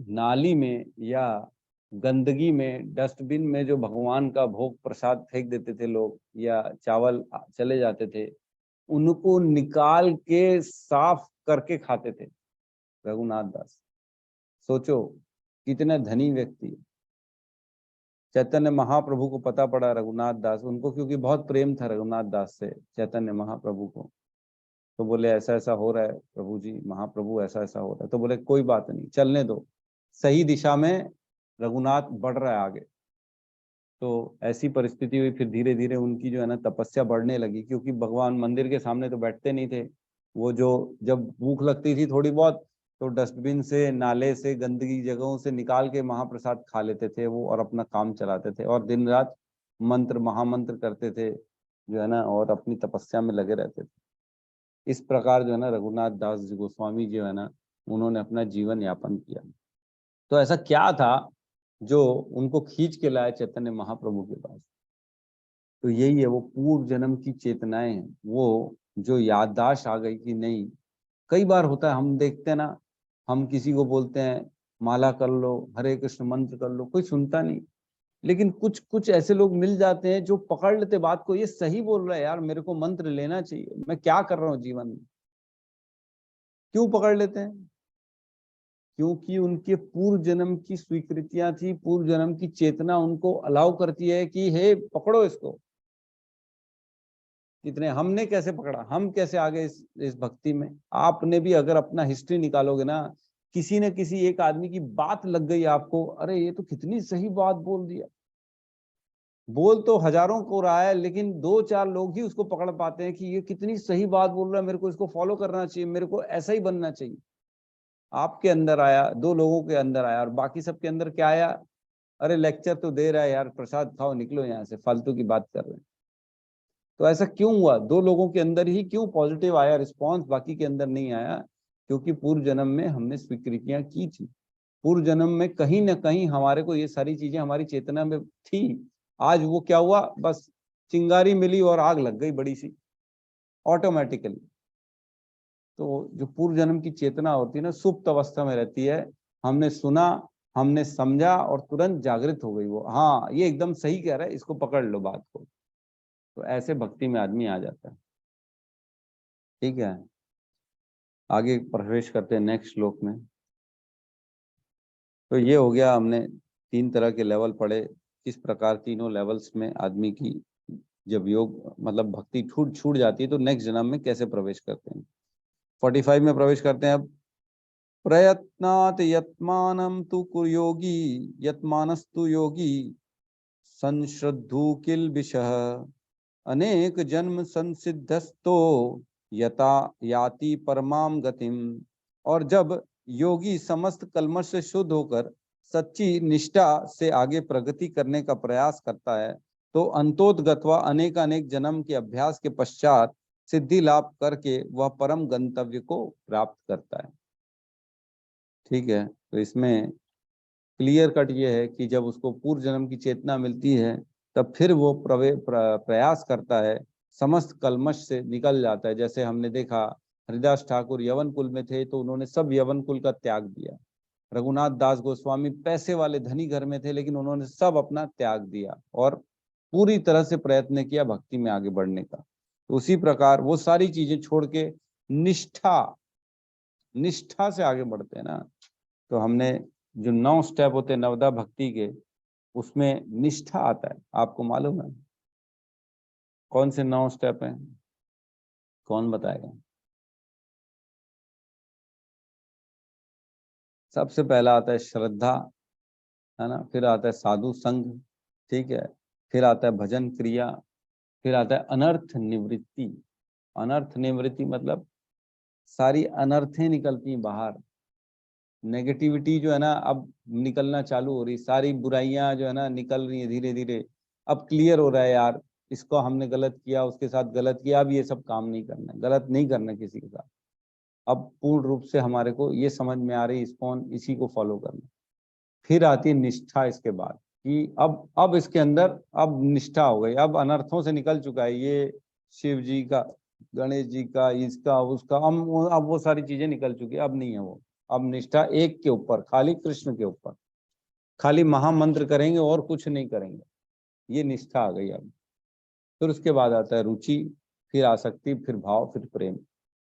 नाली में या गंदगी में, डस्टबिन में जो भगवान का भोग प्रसाद फेंक देते थे लोग, या चावल चले जाते थे, उनको निकाल के साफ करके खाते थे रघुनाथ दास। सोचो कितने धनी व्यक्ति। चैतन्य महाप्रभु को पता पड़ा रघुनाथ दास, उनको क्योंकि बहुत प्रेम था रघुनाथ दास से चैतन्य महाप्रभु को, तो बोले ऐसा ऐसा हो रहा है प्रभु जी, महाप्रभु ऐसा ऐसा हो रहा है। तो बोले कोई बात नहीं, चलने दो, सही दिशा में रघुनाथ बढ़ रहा है आगे। तो ऐसी परिस्थिति हुई, फिर धीरे धीरे उनकी जो है ना तपस्या बढ़ने लगी, क्योंकि भगवान मंदिर के सामने तो बैठते नहीं थे। वो जो जब भूख लगती थी थोड़ी बहुत, तो डस्टबिन से, नाले से, गंदगी जगहों से निकाल के महाप्रसाद खा लेते थे वो और अपना काम चलाते थे, और दिन रात मंत्र महामंत्र करते थे जो है ना, और अपनी तपस्या में लगे रहते थे। इस प्रकार जो है ना रघुनाथ दास जी गोस्वामी जो है ना, उन्होंने अपना जीवन यापन किया। तो ऐसा क्या था जो उनको खींच के लाया चैतन्य महाप्रभु के पास। तो यही है, वो पूर्व जन्म की चेतनाएं हैं, वो जो याददाश्त आ गई कि नहीं। कई बार होता है, हम देखते हैं ना, हम किसी को बोलते हैं माला कर लो, हरे कृष्ण मंत्र कर लो, कोई सुनता नहीं, लेकिन कुछ कुछ ऐसे लोग मिल जाते हैं जो पकड़ लेते बात को, ये सही बोल रहा है यार, मेरे को मंत्र लेना चाहिए, मैं क्या कर रहा हूँ जीवन में। क्यों पकड़ लेते हैं? क्योंकि उनके पूर्व जन्म की स्वीकृतियां थी, पूर्व जन्म की चेतना उनको अलाउ करती है कि हे पकड़ो इसको। कितने हमने कैसे पकड़ा, हम कैसे आगे इस भक्ति में। आपने भी अगर अपना हिस्ट्री निकालोगे ना, किसी न किसी एक आदमी की बात लग गई आपको, अरे ये तो कितनी सही बात बोल दिया। बोल तो हजारों को रहा है, लेकिन 2-4 लोग ही उसको पकड़ पाते हैं कि ये कितनी सही बात बोल रहा है, मेरे को इसको फॉलो करना चाहिए, मेरे को ऐसा ही बनना चाहिए। आपके अंदर आया, 2 लोगों के अंदर आया, और बाकी सबके अंदर क्या आया, अरे लेक्चर तो दे रहा है यार, प्रसाद खाओ निकलो यहाँ से, फालतू की बात कर रहे हैं। तो ऐसा क्यों हुआ, 2 लोगों के अंदर ही क्यों पॉजिटिव आया रिस्पॉन्स, बाकी के अंदर नहीं आया? क्योंकि पूर्व जन्म में हमने स्वीकृतियां की थी, पूर्व जन्म में कहीं ना कहीं हमारे को ये सारी चीजें हमारी चेतना में थी। आज वो क्या हुआ, बस चिंगारी मिली और आग लग गई बड़ी सी ऑटोमेटिकली। तो जो पूर्व जन्म की चेतना होती है ना, सुप्त अवस्था में रहती है। हमने सुना, हमने समझा और तुरंत जागृत हो गई वो, हाँ ये एकदम सही कह रहा है, इसको पकड़ लो बात को। तो ऐसे भक्ति में आदमी आ जाता है। ठीक है, आगे प्रवेश करते हैं नेक्स्ट श्लोक में। तो ये हो गया, हमने 3 तरह के लेवल पढ़े, किस प्रकार तीनों लेवल्स में आदमी की जब योग मतलब भक्ति छूट जाती है तो नेक्स्ट जन्म में कैसे प्रवेश करते हैं। 45 में प्रवेश करते हैं अब। प्रयत्नात् यत्मानं तु कुर्योगी यत्मानस्तु योगी संश्रद्धु किल विषः अनेक जन्म संसिद्धस्तो यता याति परमाम गतिम। और जब योगी समस्त कल्मश से शुद्ध होकर सच्ची निष्ठा से आगे प्रगति करने का प्रयास करता है तो अंतोदगत्वा अनेक जन्म के अभ्यास के पश्चात सिद्धि लाभ करके वह परम गंतव्य को प्राप्त करता है। ठीक है, तो इसमें क्लियर कट ये है कि जब उसको पूर्व जन्म की चेतना मिलती है तब फिर वो प्रयास करता है, समस्त कलमश से निकल जाता है। जैसे हमने देखा हरिदास ठाकुर यवन कुल में थे तो उन्होंने सब यवन कुल का त्याग दिया। रघुनाथ दास गोस्वामी पैसे वाले धनी घर में थे लेकिन उन्होंने सब अपना त्याग दिया और पूरी तरह से प्रयत्न किया भक्ति में आगे बढ़ने का। तो उसी प्रकार वो सारी चीजें छोड़ के निष्ठा से आगे बढ़ते हैं ना। तो हमने जो 9 स्टेप होते हैं नवदा भक्ति के, उसमें निष्ठा आता है। आपको मालूम है कौन से 9 स्टेप हैं? कौन बताएगा? सबसे पहला आता है श्रद्धा, है ना, फिर आता है साधु संग, ठीक है, फिर आता है भजन क्रिया, फिर आता है अनर्थ निवृत्ति। अनर्थ निवृत्ति मतलब सारी अनर्थें निकलती हैं बाहर, नेगेटिविटी जो है ना अब निकलना चालू हो रही, सारी बुराइयां जो है ना निकल रही है धीरे धीरे। अब क्लियर हो रहा है यार, इसको हमने गलत किया, उसके साथ गलत किया, अब ये सब काम नहीं करना, गलत नहीं करना किसी के साथ। अब पूर्ण रूप से हमारे को ये समझ में आ रही इसी को फॉलो करना। फिर आती है निष्ठा इसके बाद कि अब इसके अंदर अब निष्ठा हो गई, अब अनर्थों से निकल चुका है, ये शिव जी का, गणेश जी का, इसका उसका, अब वो सारी चीजें निकल चुकी है, अब नहीं है वो। अब निष्ठा एक के ऊपर, खाली कृष्ण के ऊपर, खाली महामंत्र करेंगे और कुछ नहीं करेंगे, ये निष्ठा आ गई अब। फिर उसके बाद आता है रुचि, फिर आसक्ति, फिर भाव, फिर प्रेम।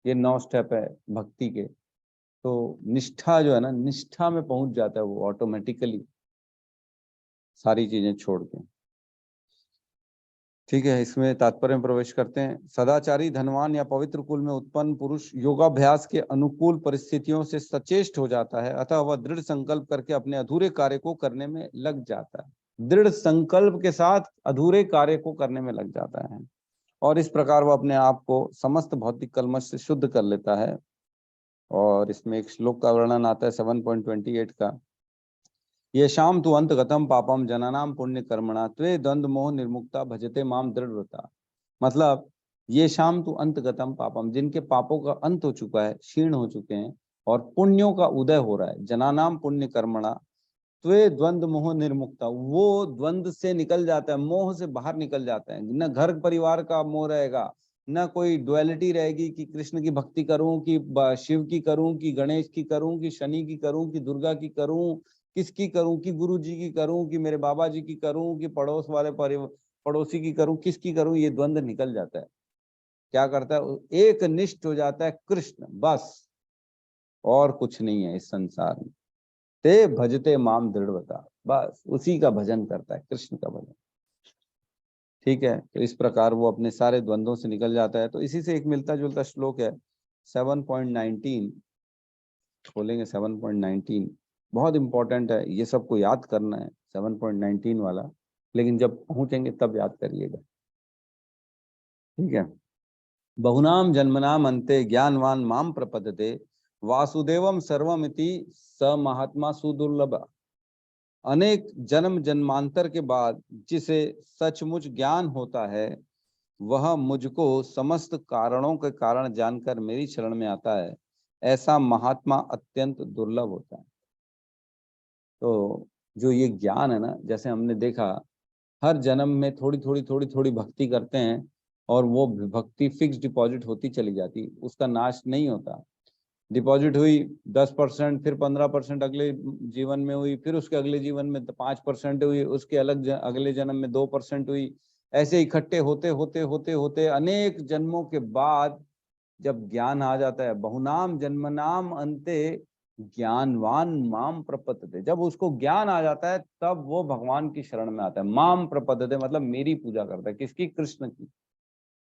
ये 9 स्टेप है भक्ति के। तो निष्ठा जो है ना, निष्ठा में पहुंच जाता है वो ऑटोमेटिकली सारी चीजें छोड़ के। ठीक है, इसमें तात्पर्य में प्रवेश करते हैं। सदाचारी धनवान या पवित्र कुल में उत्पन्न पुरुष योगाभ्यास के अनुकूल परिस्थितियों से सचेष्ट हो जाता है, अतः वह दृढ़ संकल्प करके अपने अधूरे कार्य को करने में लग जाता है। दृढ़ संकल्प के साथ अधूरे कार्य को करने में लग जाता है और इस प्रकार वह अपने आप को समस्त भौतिक कल्मश से शुद्ध कर लेता है। और इसमें एक श्लोक का वर्णन आता है 7.28 का, ये शाम तु अंतगतम पापम जनानाम पुण्य कर्मणा त्वे द्वंद्व मोह निर्मुक्ता भजते माम दृढ़व्रता। मतलब ये शाम तु अंतगतम पापम, जिनके पापों का अंत हो चुका है, क्षीण हो चुके हैं और पुण्यों का उदय हो रहा है, जनानाम पुण्य कर्मणा त्वे द्वंद्व मोह निर्मुक्ता, वो द्वंद्व से निकल जाता है, मोह से बाहर निकल जाता है। न घर परिवार का मोह रहेगा, न कोई डुअलिटी रहेगी कि कृष्ण की भक्ति करूं कि शिव की करूं कि गणेश की करूं कि शनि की करूं कि दुर्गा की करूं, किसकी करूं कि गुरु जी की करूं कि मेरे बाबा जी की करूं कि पड़ोस वाले पड़ोसी की करूं, किसकी करूं, ये द्वंद्व निकल जाता है। क्या करता है, एक निष्ठ हो जाता है कृष्ण, बस और कुछ नहीं है इस संसार में। ते भजते माम दृढ़वता, बस उसी का भजन करता है, कृष्ण का भजन। ठीक है, तो इस प्रकार वो अपने सारे द्वंद्वों से निकल जाता है। तो इसी से एक मिलता जुलता श्लोक है 7.19, खोलेंगे 7.19, बहुत इंपॉर्टेंट है, ये सबको याद करना है 7.19 वाला, लेकिन जब पहुंचेंगे तब याद करिएगा। ठीक है, बहुनाम जन्मनाम अंते ज्ञानवान माम प्रपद्यते वासुदेवम सर्वमिति स महात्मा सुदुर्लभ। अनेक जन्म जन्मांतर के बाद जिसे सचमुच ज्ञान होता है वह मुझको समस्त कारणों के कारण जानकर मेरी शरण में आता है, ऐसा महात्मा अत्यंत दुर्लभ होता है। तो जो ये ज्ञान है ना, जैसे हमने देखा हर जन्म में थोड़ी थोड़ी भक्ति करते हैं और वो भक्ति फिक्स डिपॉजिट होती चली जाती, उसका नाश नहीं होता। डिपॉजिट हुई 10%, फिर 15% अगले जीवन में हुई, फिर उसके अगले जीवन में 5% हुई, उसके अगले जन्म में 2% हुई, ऐसे इकट्ठे होते होते होते होते अनेक जन्मों के बाद जब ज्ञान आ जाता है, बहुनाम जन्मनाम अंते ज्ञानवान माम प्रपद्यते, जब उसको ज्ञान आ जाता है तब वो भगवान की शरण में आता है। माम प्रपद्यते मतलब मेरी पूजा करता है, किसकी? कृष्ण की।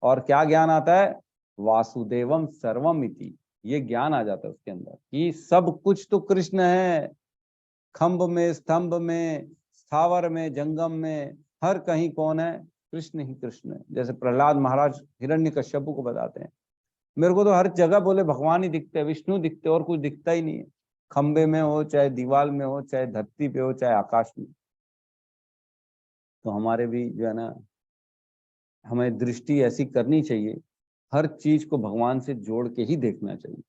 और क्या ज्ञान आता है? वासुदेवम सर्वम इति, ये ज्ञान आ जाता है उसके अंदर कि सब कुछ तो कृष्ण है। खंभ में, स्तंभ में, स्थावर में, जंगम में, हर कहीं कौन है? कृष्ण ही कृष्ण है। जैसे प्रहलाद महाराज हिरण्यकश्यप को बताते हैं, मेरे को तो हर जगह बोले भगवान ही दिखते हैं, विष्णु दिखते, और कुछ दिखता ही नहीं है। खंबे में हो, चाहे दीवार में हो, चाहे धरती पे हो, चाहे आकाश में। तो हमारे भी जो है ना, हमें दृष्टि ऐसी करनी चाहिए, हर चीज को भगवान से जोड़ के ही देखना चाहिए।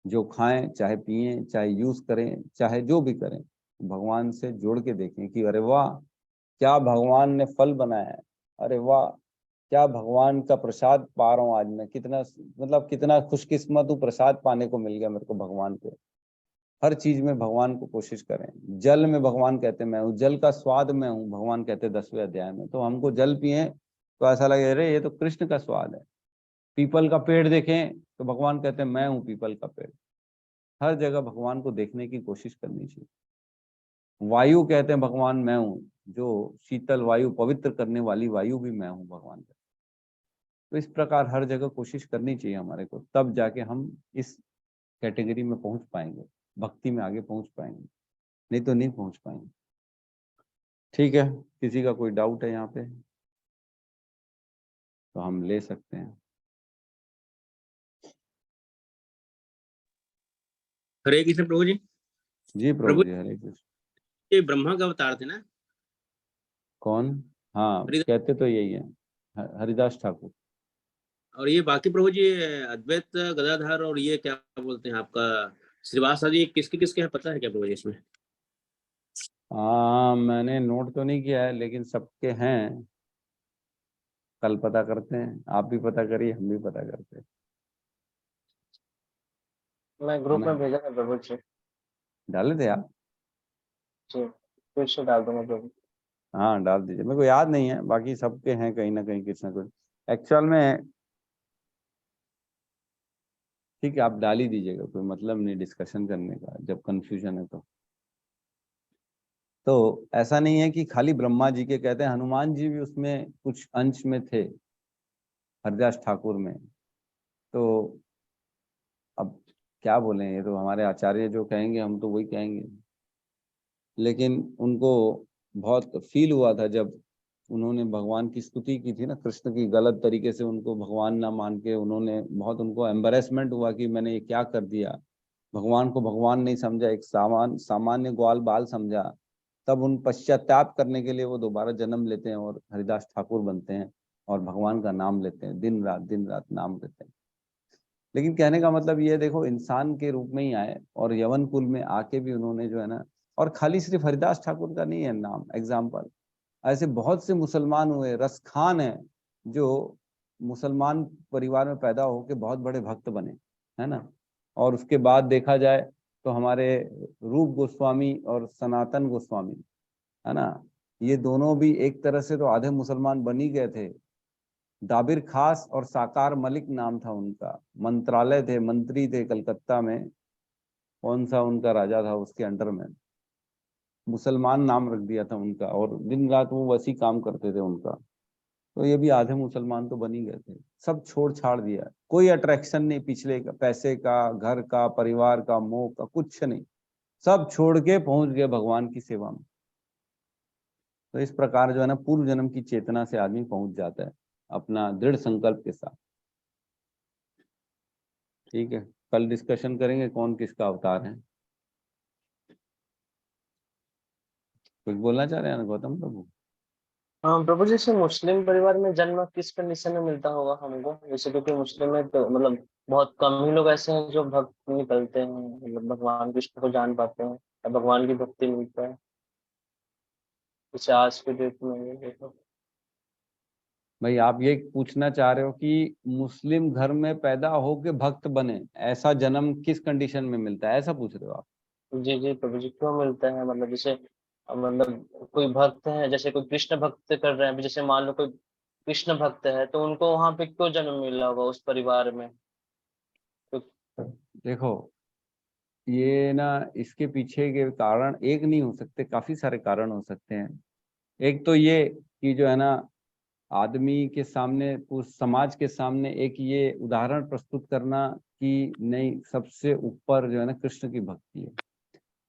जो खाएं, चाहे पिएं, चाहे यूज करें, चाहे जो भी करें, भगवान से जोड़ के देखें कि अरे वाह क्या भगवान ने फल बनाया है, अरे वाह क्या भगवान का प्रसाद पा रहा हूँ आज मैं, कितना मतलब कितना खुशकिस्मत हूँ, प्रसाद पाने को मिल गया मेरे को भगवान के। हर चीज में भगवान को कोशिश करें। जल में भगवान कहते मैं हूँ, जल का स्वाद मैं हूँ, भगवान कहते 10वें अध्याय में। तो हमको जल पिए तो ऐसा लगे अरे ये तो कृष्ण का स्वाद है। पीपल का पेड़ देखें तो भगवान कहते हैं मैं हूँ पीपल का पेड़। हर जगह भगवान को देखने की कोशिश करनी चाहिए। वायु कहते हैं भगवान मैं हूँ, जो शीतल वायु, पवित्र करने वाली वायु भी मैं हूँ भगवान का। तो इस प्रकार हर जगह कोशिश करनी चाहिए हमारे को, तब जाके हम इस कैटेगरी में पहुंच पाएंगे, भक्ति में आगे पहुंच पाएंगे, नहीं तो नहीं पहुंच पाएंगे। ठीक है, किसी का कोई डाउट है यहाँ पे तो हम ले सकते हैं। हरे कृष्ण प्रभु जी। जी प्रभु जी, हरे कृष्ण। ये ब्रह्मा का अवतार थे ना? कौन? हाँ कहते तो यही है, हरिदास ठाकुर। और ये बाकी प्रभु जी अद्वैत गदाधर और ये क्या बोलते हैं आपका श्रीवास आदि, किसके किसके हैं पता है क्या प्रभु जी इसमें? हाँ मैंने नोट तो नहीं किया है, लेकिन सबके हैं। कल पता करते हैं, आप भी पता करिए, हम भी पता करते हैं। मैं ग्रुप में भेजा था प्रभु जी। डाले थे आप? जी फिर से डाल दूंगा प्रभु। हाँ डाल दीजिए, मेरे को याद नहीं है, बाकी सबके हैं कहीं ना कहीं किसी ना कुछ एक्चुअल में। ठीक है, आप डाल ही दीजिएगा, कोई मतलब नहीं डिस्कशन करने का जब कंफ्यूजन है तो ऐसा नहीं है कि खाली ब्रह्मा जी के कहते हैं, हनुमान जी भी उसमें कुछ अंश में थे हरिदास ठाकुर में। तो अब क्या बोलें, ये तो हमारे आचार्य जो कहेंगे हम तो वही कहेंगे। लेकिन उनको बहुत फील हुआ था जब उन्होंने भगवान की स्तुति की थी ना, कृष्ण की, गलत तरीके से उनको भगवान ना मान के उन्होंने, बहुत उनको एम्बेरसमेंट हुआ कि मैंने ये क्या कर दिया। भगवान को भगवान नहीं समझा, एक सामान्य ग्वाल बाल समझा। तब उन पश्चाताप करने के लिए वो दोबारा जन्म लेते हैं और हरिदास ठाकुर बनते हैं और भगवान का नाम लेते हैं, दिन रात नाम लेते हैं। लेकिन कहने का मतलब ये, देखो इंसान के रूप में ही आए और यवन कुल में आके भी उन्होंने जो है ना, और खाली सिर्फ हरिदास ठाकुर का नहीं है नाम एग्जाम्पल, ऐसे बहुत से मुसलमान हुए। रस खान है जो मुसलमान परिवार में पैदा होके बहुत बड़े भक्त बने, है ना। और उसके बाद देखा जाए तो हमारे रूप गोस्वामी और सनातन गोस्वामी, है ना, ये दोनों भी एक तरह से तो आधे मुसलमान बन ही गए थे। दाबिर खास और साकार मलिक नाम था उनका, मंत्रालय थे, मंत्री थे कलकत्ता में, कौन सा उनका राजा था उसके अंडर में, मुसलमान नाम रख दिया था उनका, और दिन रात वो वैसी काम करते थे उनका। तो ये भी आधे मुसलमान तो बन ही गए थे। सब छोड़ छाड़ दिया, कोई अट्रैक्शन नहीं पिछले का, पैसे का, घर का, परिवार का, मोह का, कुछ नहीं, सब छोड़ के पहुंच गए भगवान की सेवा में। तो इस प्रकार जो है ना, पूर्व जन्म की चेतना से आदमी पहुंच जाता है अपना दृढ़ संकल्प के साथ। ठीक है, कल डिस्कशन करेंगे कौन किसका अवतार है। कुछ बोलना चाह रहे हैं ना गौतम प्रभु? हाँ प्रभु, जैसे मुस्लिम परिवार में जन्म किस कंडीशन में मिलता होगा हमको? जैसे क्योंकि मुस्लिम में तो मतलब बहुत कम ही लोग ऐसे हैं जो भक्त निकलते हैं, मतलब भगवान कृष्ण को जान पाते हैं या भगवान की भक्ति मिलता है, जैसे आज के डेट में ये देखो। भाई आप ये पूछना चाह रहे हो कि मुस्लिम घर में पैदा होके भक्त बने, ऐसा जन्म किस कंडीशन में मिलता है, ऐसा पूछ रहे हो आप? जी जी प्रभु जी, क्यों मिलता है? मतलब जैसे मतलब कोई भक्त है, जैसे कोई कृष्ण भक्त कर रहे हैं, अभी जैसे मान लो कोई कृष्ण भक्त है, तो उनको वहां पे क्यों जन्म मिला होगा उस परिवार में? तो देखो, ये ना, इसके पीछे के कारण एक नहीं हो सकते, काफी सारे कारण हो सकते हैं। एक तो ये कि जो है ना, आदमी के सामने, उस समाज के सामने एक ये उदाहरण प्रस्तुत करना कि नहीं, सबसे ऊपर जो है ना कृष्ण की भक्ति है।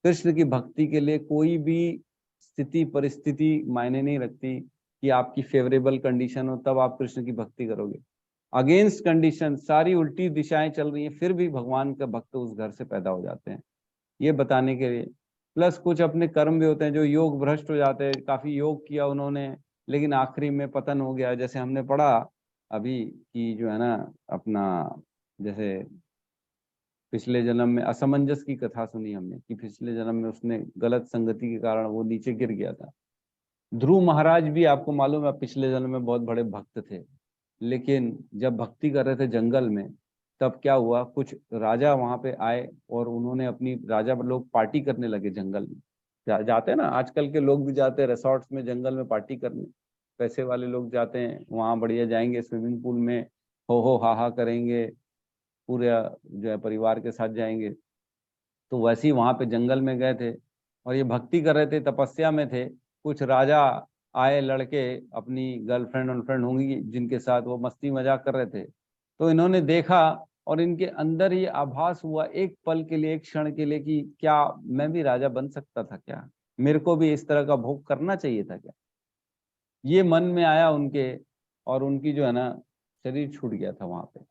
कृष्ण की भक्ति के लिए कोई भी स्थिति परिस्थिति मायने नहीं रखती कि आपकी फेवरेबल कंडीशन हो तब आप कृष्ण की भक्ति करोगे। अगेंस्ट कंडीशन, सारी उल्टी दिशाएं चल रही हैं, फिर भी भगवान का भक्त उस घर से पैदा हो जाते हैं, ये बताने के लिए। प्लस कुछ अपने कर्म भी होते हैं जो योग भ्रष्ट हो जाते हैं, काफी योग किया उन्होंने लेकिन आखिरी में पतन हो गया। जैसे हमने पढ़ा अभी कि जो है ना अपना, जैसे पिछले जन्म में असमंजस की कथा सुनी हमने कि पिछले जन्म में उसने गलत संगति के कारण वो नीचे गिर गया था। ध्रुव महाराज भी आपको मालूम है पिछले जन्म में बहुत बड़े भक्त थे, लेकिन जब भक्ति कर रहे थे जंगल में, तब क्या हुआ, कुछ राजा वहां पे आए और उन्होंने अपनी, राजा लोग पार्टी करने लगे जंगल में। जाते हैं ना, आजकल के लोग भी जाते हैं रिसोर्ट्स में जंगल में पार्टी करने, पैसे वाले लोग जाते हैं वहां, बढ़िया जाएंगे स्विमिंग पूल में, हो हा करेंगे, पूरे जो है परिवार के साथ जाएंगे। तो वैसे ही वहां पे जंगल में गए थे और ये भक्ति कर रहे थे, तपस्या में थे। कुछ राजा आए लड़के, अपनी गर्लफ्रेंड वर्लफ्रेंड होंगी जिनके साथ वो मस्ती मजाक कर रहे थे, तो इन्होंने देखा और इनके अंदर ये आभास हुआ एक पल के लिए, एक क्षण के लिए कि क्या मैं भी राजा बन सकता था, क्या मेरे को भी इस तरह का भोग करना चाहिए था क्या, ये मन में आया उनके। और उनकी जो है ना शरीर छूट गया था वहां पे,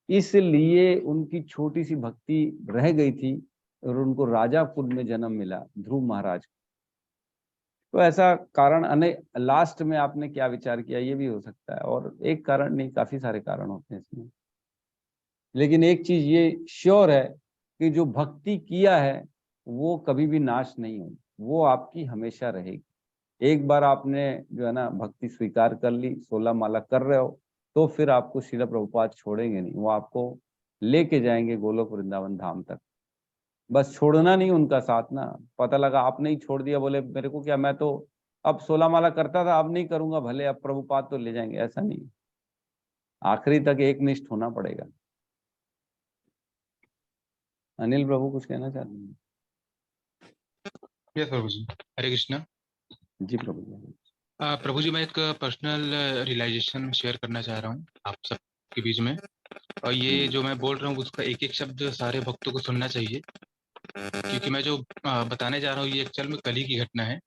इसलिए उनकी छोटी सी भक्ति रह गई थी और उनको राजा कुल में जन्म मिला, ध्रुव महाराज। तो ऐसा कारण, अने लास्ट में आपने क्या विचार किया, ये भी हो सकता है, और एक कारण नहीं, काफी सारे कारण होते हैं इसमें। लेकिन एक चीज ये श्योर है कि जो भक्ति किया है वो कभी भी नाश नहीं होगी, वो आपकी हमेशा रहेगी। एक बार आपने जो है ना भक्ति स्वीकार कर ली, 16 माला कर रहे हो, तो फिर आपको श्रील प्रभुपाद छोड़ेंगे नहीं, वो आपको लेके जाएंगे गोलोक वृंदावन धाम तक। बस छोड़ना नहीं उनका साथ ना। पता लगा आपने ही छोड़ दिया, बोले मेरे को क्या, मैं तो अब 16 माला करता था अब नहीं करूंगा, भले अब प्रभुपाद तो ले जाएंगे, ऐसा नहीं। आखिरी तक एक निष्ठ होना पड़ेगा। अनिल प्रभु कुछ कहना चाहते हैं? यस प्रभु जी, हरे कृष्णा। जी प्रभु जी। प्रभु जी, मैं एक पर्सनल रियलाइजेशन शेयर करना चाह रहा हूँ आप सबके बीच में, और ये जो मैं बोल रहा हूँ उसका एक एक शब्द सारे भक्तों को सुनना चाहिए, क्योंकि मैं जो बताने जा रहा हूँ ये एक्चुअल में कल ही की घटना है।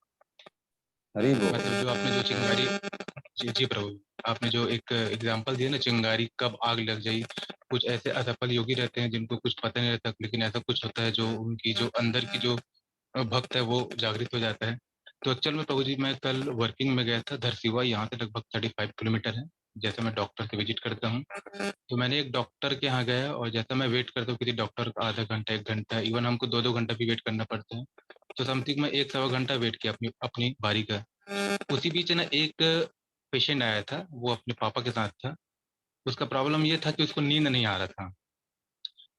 हरी बोल। मतलब जो आपने जो चिंगारी, जी प्रभु, आपने जो एक एग्जांपल दिया ना, चिंगारी कब आग लग जाई, कुछ ऐसे असफल योगी रहते हैं जिनको कुछ पता नहीं रहता, लेकिन ऐसा कुछ होता है जो उनकी जो अंदर की जो भक्त है वो जागृत हो जाता है। तो एक्चुअल में प्रभु जी मैं कल वर्किंग में गया था धरसीवा, यहाँ से लगभग 35 किलोमीटर है। जैसे मैं डॉक्टर से विजिट करता हूँ, तो मैंने एक डॉक्टर के यहाँ गया, और जैसा मैं वेट करता हूँ किसी डॉक्टर का आधा घंटा 1 घंटा, इवन हमको 2-2 घंटा भी वेट करना पड़ता है, तो समथिंग मैं 1-1.25 घंटा वेट किया अपनी अपनी बारी का। उसी बीच ना एक पेशेंट आया था, वो अपने पापा के साथ था। उसका प्रॉब्लम ये था कि उसको नींद नहीं आ रहा था।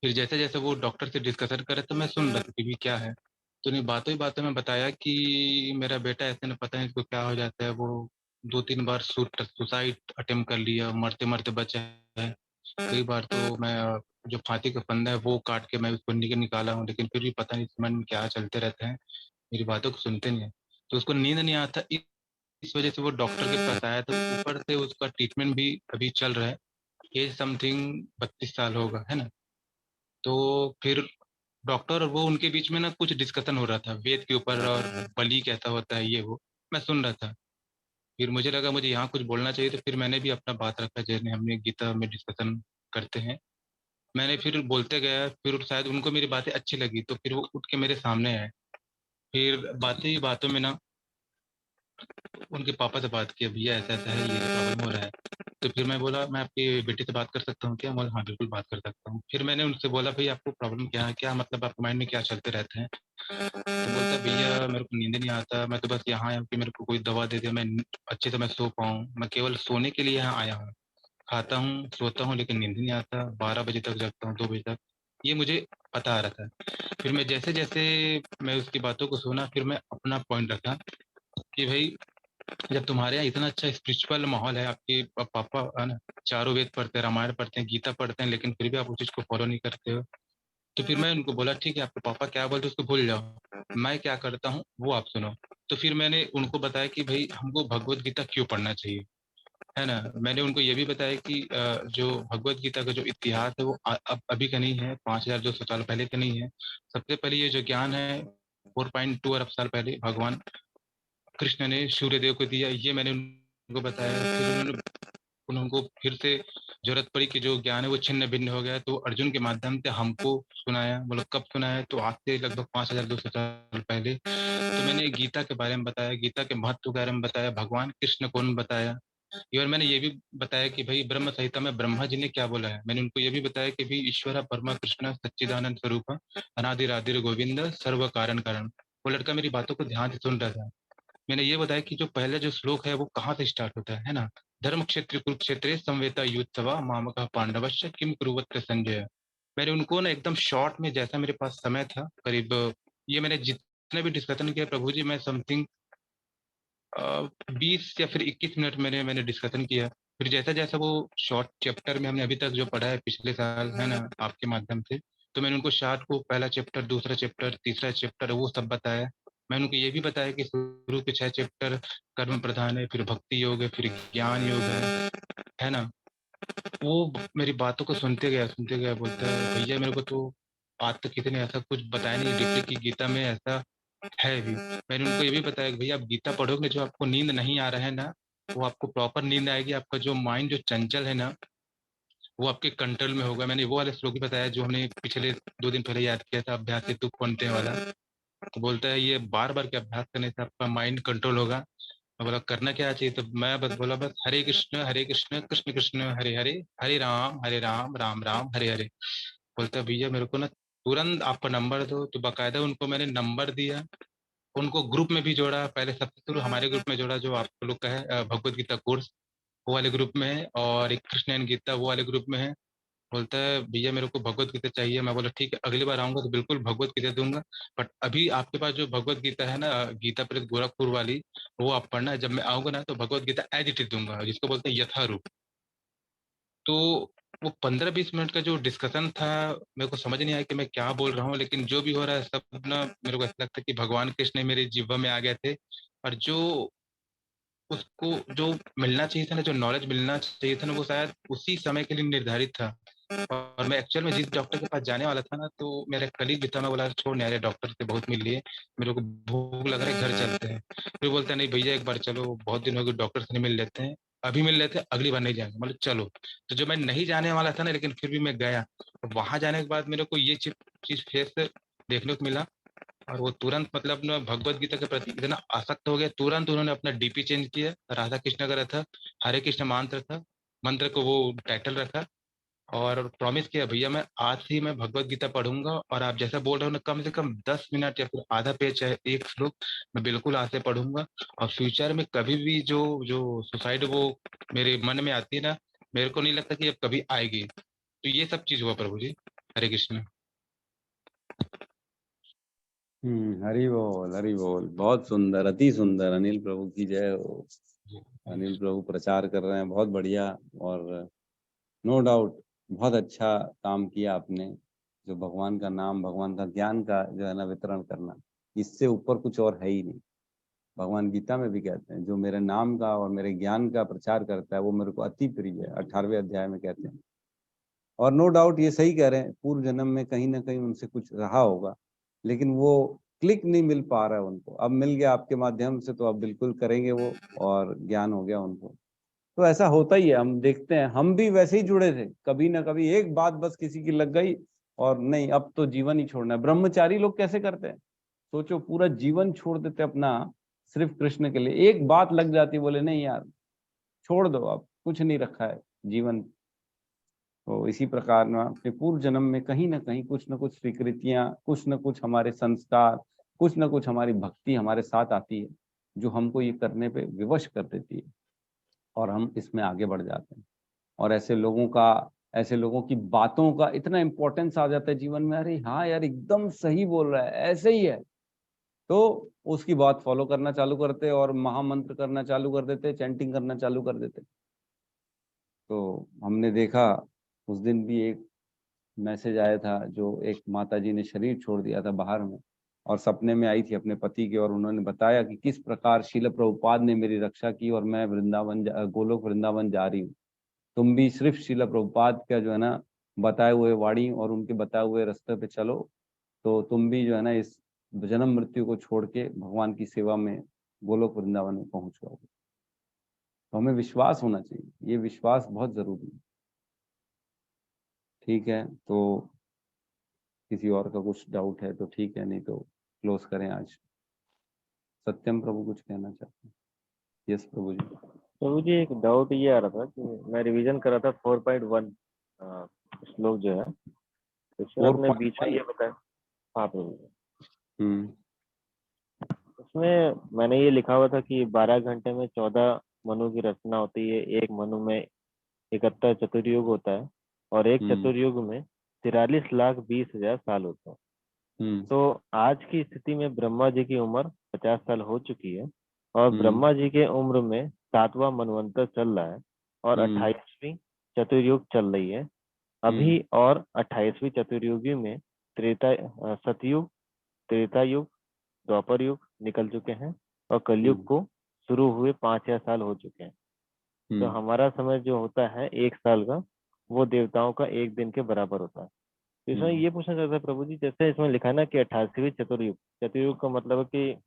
फिर जैसे जैसे वो डॉक्टर से डिस्कशन करे तो मैं सुन रहा था कि भी क्या है। तो उन्हें बातों ही बातों में बताया कि मेरा बेटा ऐसे न, पता नहीं इसको क्या हो जाता है, वो 2-3 बार सुसाइड अटेम्प्ट कर लिया, मरते मरते बचा है। कई बार तो मैं जो फांसी का फंदा है वो काट के मैं उसको निकाला हूँ, लेकिन फिर भी पता नहीं मन में क्या चलते रहते हैं, मेरी बातों को सुनते नहीं है। तो उसको नींद नहीं आता, इस वजह से वो डॉक्टर के पास आया, तो ऊपर से उसका ट्रीटमेंट भी अभी चल रहा है। एज समथिंग 32 साल होगा, है ना। तो फिर डॉक्टर और वो उनके बीच में ना कुछ डिस्कशन हो रहा था वेद के ऊपर, और बलि कैसा होता है ये वो, मैं सुन रहा था। फिर मुझे लगा मुझे यहाँ कुछ बोलना चाहिए, तो फिर मैंने भी अपना बात रखा, जैसे हमने गीता में डिस्कशन करते हैं। मैंने फिर बोलते गया, फिर शायद उनको मेरी बातें अच्छी लगी, तो फिर वो उठ के मेरे सामने आए। फिर बातें ही बातों में ना उनके पापा से बात किया, भैया ऐसा ऐसा है, ये प्रॉब्लम हो रहा है। तो फिर मैं बोला, मैं आपकी बेटी से बात कर सकता हूँ क्या? बोला हाँ बिल्कुल बात कर सकता हूँ। फिर मैंने उनसे बोला, भाई आपको प्रॉब्लम क्या है, क्या मतलब आपके माइंड में क्या चलते रहते हैं? तो बोलता, भैया मेरे को नींद नहीं आता, मैं तो बस यहाँ आया हूँ कि मेरे को कोई दवा दे दे, मैं अच्छे से मैं सो पाऊँ, मैं केवल सोने के लिए यहाँ आया हूँ। खाता हूँ सोता हूँ लेकिन नींद नहीं आता, 12 बजे तक जगता हूँ, 2 बजे तक, ये मुझे पता आ रहा था। फिर मैं जैसे जैसे मैं उसकी बातों को सुना, फिर मैं अपना पॉइंट रखा कि भाई जब तुम्हारे यहाँ इतना अच्छा स्पिरिचुअल माहौल है, आपके पापा है ना चारों वेद पढ़ते हैं, रामायण पढ़ते हैं, गीता पढ़ते हैं, लेकिन फिर भी आप उस चीज को फॉलो नहीं करते हो। तो फिर मैं उनको बोला, ठीक है आपके पापा क्या बोलते उसको भूल जाओ, मैं क्या करता हूँ वो आप सुनो। तो फिर मैंने उनको बताया कि भाई हमको भगवत गीता क्यों पढ़ना चाहिए, है ना। मैंने उनको ये भी बताया कि जो भगवत गीता का जो इतिहास है वो अब अभी का नहीं है, 5200 साल पहले का नहीं है। सबसे पहले ये जो ज्ञान है 4.2 अरब साल पहले भगवान कृष्ण ने सूर्यदेव को दिया, ये मैंने उनको बताया। फिर उनको फिर से जरूरत पड़ी कि जो ज्ञान है वो छिन्न भिन्न हो गया, तो अर्जुन के माध्यम से हमको सुनाया। मतलब कब सुनाया, तो आज से लगभग 5200 साल पहले। तो मैंने गीता के बारे में बताया, गीता के महत्व के बारे में बताया, भगवान कृष्ण कौन बताया। और मैंने ये भी बताया कि भाई ब्रह्म संहिता में ब्रह्मा जी ने क्या बोला है। मैंने उनको ये भी बताया कि भाई ईश्वर परमा कृष्ण सच्चिदानंद स्वरूप अनादिर आदिर गोविंद सर्व कारण कारण। वो लड़का मेरी बातों को ध्यान से सुन रहा था। मैंने ये बताया कि जो पहला जो श्लोक है वो कहाँ से स्टार्ट होता है ना। धर्म क्षेत्र कुरुक्षेत्र संवेता युत्सवा मामका पांडवश्च किम कुरुवत संजय। मैंने उनको ना एकदम शॉर्ट में, जैसा मेरे पास समय था करीब, ये मैंने जितने भी डिस्कशन किया प्रभु जी, मैं समथिंग 20 या फिर 21 मिनट मैंने डिस्कशन किया। फिर जैसा जैसा वो शॉर्ट चैप्टर में हमने अभी तक जो पढ़ा है पिछले साल, है ना, आपके माध्यम से, तो मैंने उनको शार्ट को पहला चैप्टर, दूसरा चैप्टर, तीसरा चैप्टर वो सब बताया। मैंने उनको ये भी बताया कि शुरू के 6 चैप्टर कर्म प्रधान है, फिर भक्ति योग है, फिर ज्ञान योग है ना। वो मेरी बातों को सुनते गया, बोलता है भैया मेरे को तो आज तक किसी ने ऐसा कुछ बताया नहीं डिटेल की गीता में ऐसा है भी। मैंने उनको ये भी बताया कि भैया आप गीता पढ़ोगे, जो आपको नींद नहीं आ रहा है ना, वो आपको प्रॉपर नींद आएगी। आपका जो माइंड जो चंचल है ना, वो आपके कंट्रोल में होगा। मैंने वो वाले श्लोक भी बताया जो हमने पिछले 2 दिन पहले याद किया था, अभ्यास हेतु पंते वाला। तो बोलता है ये बार बार के अभ्यास करने से आपका माइंड कंट्रोल होगा। मैं बोला करना क्या चाहिए, तो मैं बस बोला बस हरे कृष्ण कृष्ण कृष्ण हरे हरे, हरे राम राम राम हरे हरे। बोलता है भैया मेरे को ना तुरंत आपका नंबर दो। तो बाकायदा उनको मैंने नंबर दिया, उनको ग्रुप में भी जोड़ा। पहले सबसे शुरू हमारे ग्रुप में जोड़ा जो आप लोग का है भगवत गीता कोर्स, वो वाले ग्रुप में है, और एक कृष्ण एंड गीता वो वाले ग्रुप में है। बोलता है भैया मेरे को भगवत गीता चाहिए। मैं बोला ठीक है, अगली बार आऊंगा तो बिल्कुल भगवत गीता दूंगा, बट अभी आपके पास जो भगवत गीता है ना, गीता प्रेस गोरखपुर वाली, वो आप पढ़ना। जब मैं आऊंगा ना तो Bhagavad Gita as it is दूंगा, जिसको बोलते हैं यथारूप। तो वो 15-20 मिनट का जो डिस्कशन था, मेरे को समझ नहीं आया कि मैं क्या बोल रहा हूँ, लेकिन जो भी हो रहा है सब ना मेरे को ऐसा लगता है कि भगवान कृष्ण मेरे जीवन में आ गए थे। और जो उसको जो मिलना चाहिए था ना, जो नॉलेज मिलना चाहिए था ना, वो शायद उसी समय के लिए निर्धारित था। और मैं एक्चुअल में जिस डॉक्टर के पास जाने वाला था ना, तो मेरा कलीग भी था। मैं बोला छोड़ यार, डॉक्टर से बहुत मिल लिए, मेरे को भूख लग रहा है, घर चलते हैं। फिर बोलता है नहीं भैया एक बार चलो, बहुत दिन हो गए डॉक्टर से नहीं मिल लेते हैं, अभी मिल लेते हैं, अगली बार नहीं जाएंगे। मतलब चलो। तो जो मैं नहीं जाने वाला था ना, लेकिन फिर भी मैं गया। तो वहां जाने के बाद मेरे को ये चीज फेस देखने को मिला। और वो तुरंत मतलब ना भगवत गीता के प्रति इतना आसक्त हो गया, तुरंत उन्होंने अपना डीपी चेंज किया, राधा कृष्ण का रखा, हरे कृष्ण मंत्र था, मंत्र को वो टाइटल रखा। और प्रॉमिस किया भैया मैं आज ही मैं भगवत गीता पढ़ूंगा, और आप जैसा बोल रहे हो ना, कम से कम 10 मिनट या फिर आधा पेज चाहे एक श्लोक, मैं बिल्कुल आज से पढ़ूंगा। और फ्यूचर में कभी भी जो जो सुसाइड वो मेरे मन में आती है ना, मेरे को नहीं लगता कि अब कभी आएगी। तो ये सब चीज हुआ प्रभु जी। हरे कृष्ण। हरि बोल, बहुत सुंदर, अति सुंदर। अनिल प्रभु की जय हो। अनिल प्रभु प्रचार कर रहे हैं बहुत बढ़िया। और नो डाउट बहुत अच्छा काम किया आपने, जो भगवान का नाम, भगवान का ज्ञान का जो है ना वितरण करना, इससे ऊपर कुछ और है ही नहीं। भगवान गीता में भी कहते हैं, जो मेरे नाम का और मेरे ज्ञान का प्रचार करता है वो मेरे को अति प्रिय है, 18वें अध्याय में कहते हैं। और नो डाउट ये सही कह रहे हैं, पूर्व जन्म में कहीं ना कहीं उनसे कुछ रहा होगा, लेकिन वो क्लिक नहीं मिल पा रहा है उनको। अब मिल गया आपके माध्यम से, तो अब बिल्कुल करेंगे वो, और ज्ञान हो गया उनको। तो ऐसा होता ही है, हम देखते हैं, हम भी वैसे ही जुड़े थे, कभी ना कभी एक बात बस किसी की लग गई और नहीं अब तो जीवन ही छोड़ना है। ब्रह्मचारी लोग कैसे करते हैं, सोचो, पूरा जीवन छोड़ देते अपना सिर्फ कृष्ण के लिए। एक बात लग जाती, बोले नहीं यार छोड़ दो, अब कुछ नहीं रखा है जीवन। तो इसी प्रकार ना अपने पूर्व जन्म में कहीं ना कहीं कुछ न कुछ स्वीकृतियां, कुछ न कुछ हमारे संस्कार, कुछ न कुछ हमारी भक्ति हमारे साथ आती है, जो हमको ये करने पे विवश कर देती है, और हम इसमें आगे बढ़ जाते हैं। और ऐसे लोगों की बातों का इतना इंपॉर्टेंस आ जाता है जीवन में, अरे हाँ यार एकदम सही बोल रहा है, ऐसे ही है, तो उसकी बात फॉलो करना चालू करते और महामंत्र करना चालू कर देते, चैंटिंग करना चालू कर देते। तो हमने देखा उस दिन भी एक मैसेज आया था, जो एक माता जी ने शरीर छोड़ दिया था बाहर में, और सपने में आई थी अपने पति के, और उन्होंने बताया कि किस प्रकार शील प्रभुपाद ने मेरी रक्षा की और मैं गोलोक वृंदावन जा रही हूँ। तुम भी सिर्फ शील प्रभुपाद का जो है ना बताए हुए वाणी और उनके बताए हुए रास्ते पे चलो, तो तुम भी जो है ना इस जन्म मृत्यु को छोड़ के भगवान की सेवा में गोलोक वृंदावन में पहुंच जाओगे। तो हमें विश्वास होना चाहिए, ये विश्वास बहुत जरूरी है। ठीक है, तो किसी और का कुछ डाउट है तो ठीक है, नहीं तो क्लोज करें आज। सत्यम प्रभु कुछ कहना चाहते हैं? यस प्रभु जी। तो मुझे एक डाउट ये आ रहा था कि मैं रिवीजन कर रहा था 4.1 श्लोक जो है, तो इसमें आपने बीच में ये बताया। हाँ प्रभु जी। हम्म उसमें मैंने ये लिखा हुआ था कि 12 घंटे में 14 मनु की रचना होती है, एक मनु में 71 चतुर्युग होता है, और एक चतुर्युग में 43,20,000 साल होता है। तो आज की स्थिति में ब्रह्मा जी की उम्र 50 साल हो चुकी है, और ब्रह्मा जी के उम्र में 7वां मनवंतर चल रहा है, और 28वीं चतुर्युग चल रही है अभी, और 28वीं चतुर्युगी में सतयुग, त्रेता युग, द्वापर युग निकल चुके हैं, और कलयुग को शुरू हुए 5 साल हो चुके हैं। तो हमारा समय जो होता है 1 साल का, वो देवताओं का 1 दिन के बराबर होता है। तो इसमें ये पूछना चाहता है प्रभु जी, जैसे इसमें लिखा है ना कि 88वीं चतुर्युग, चतुर्युग का मतलब है कि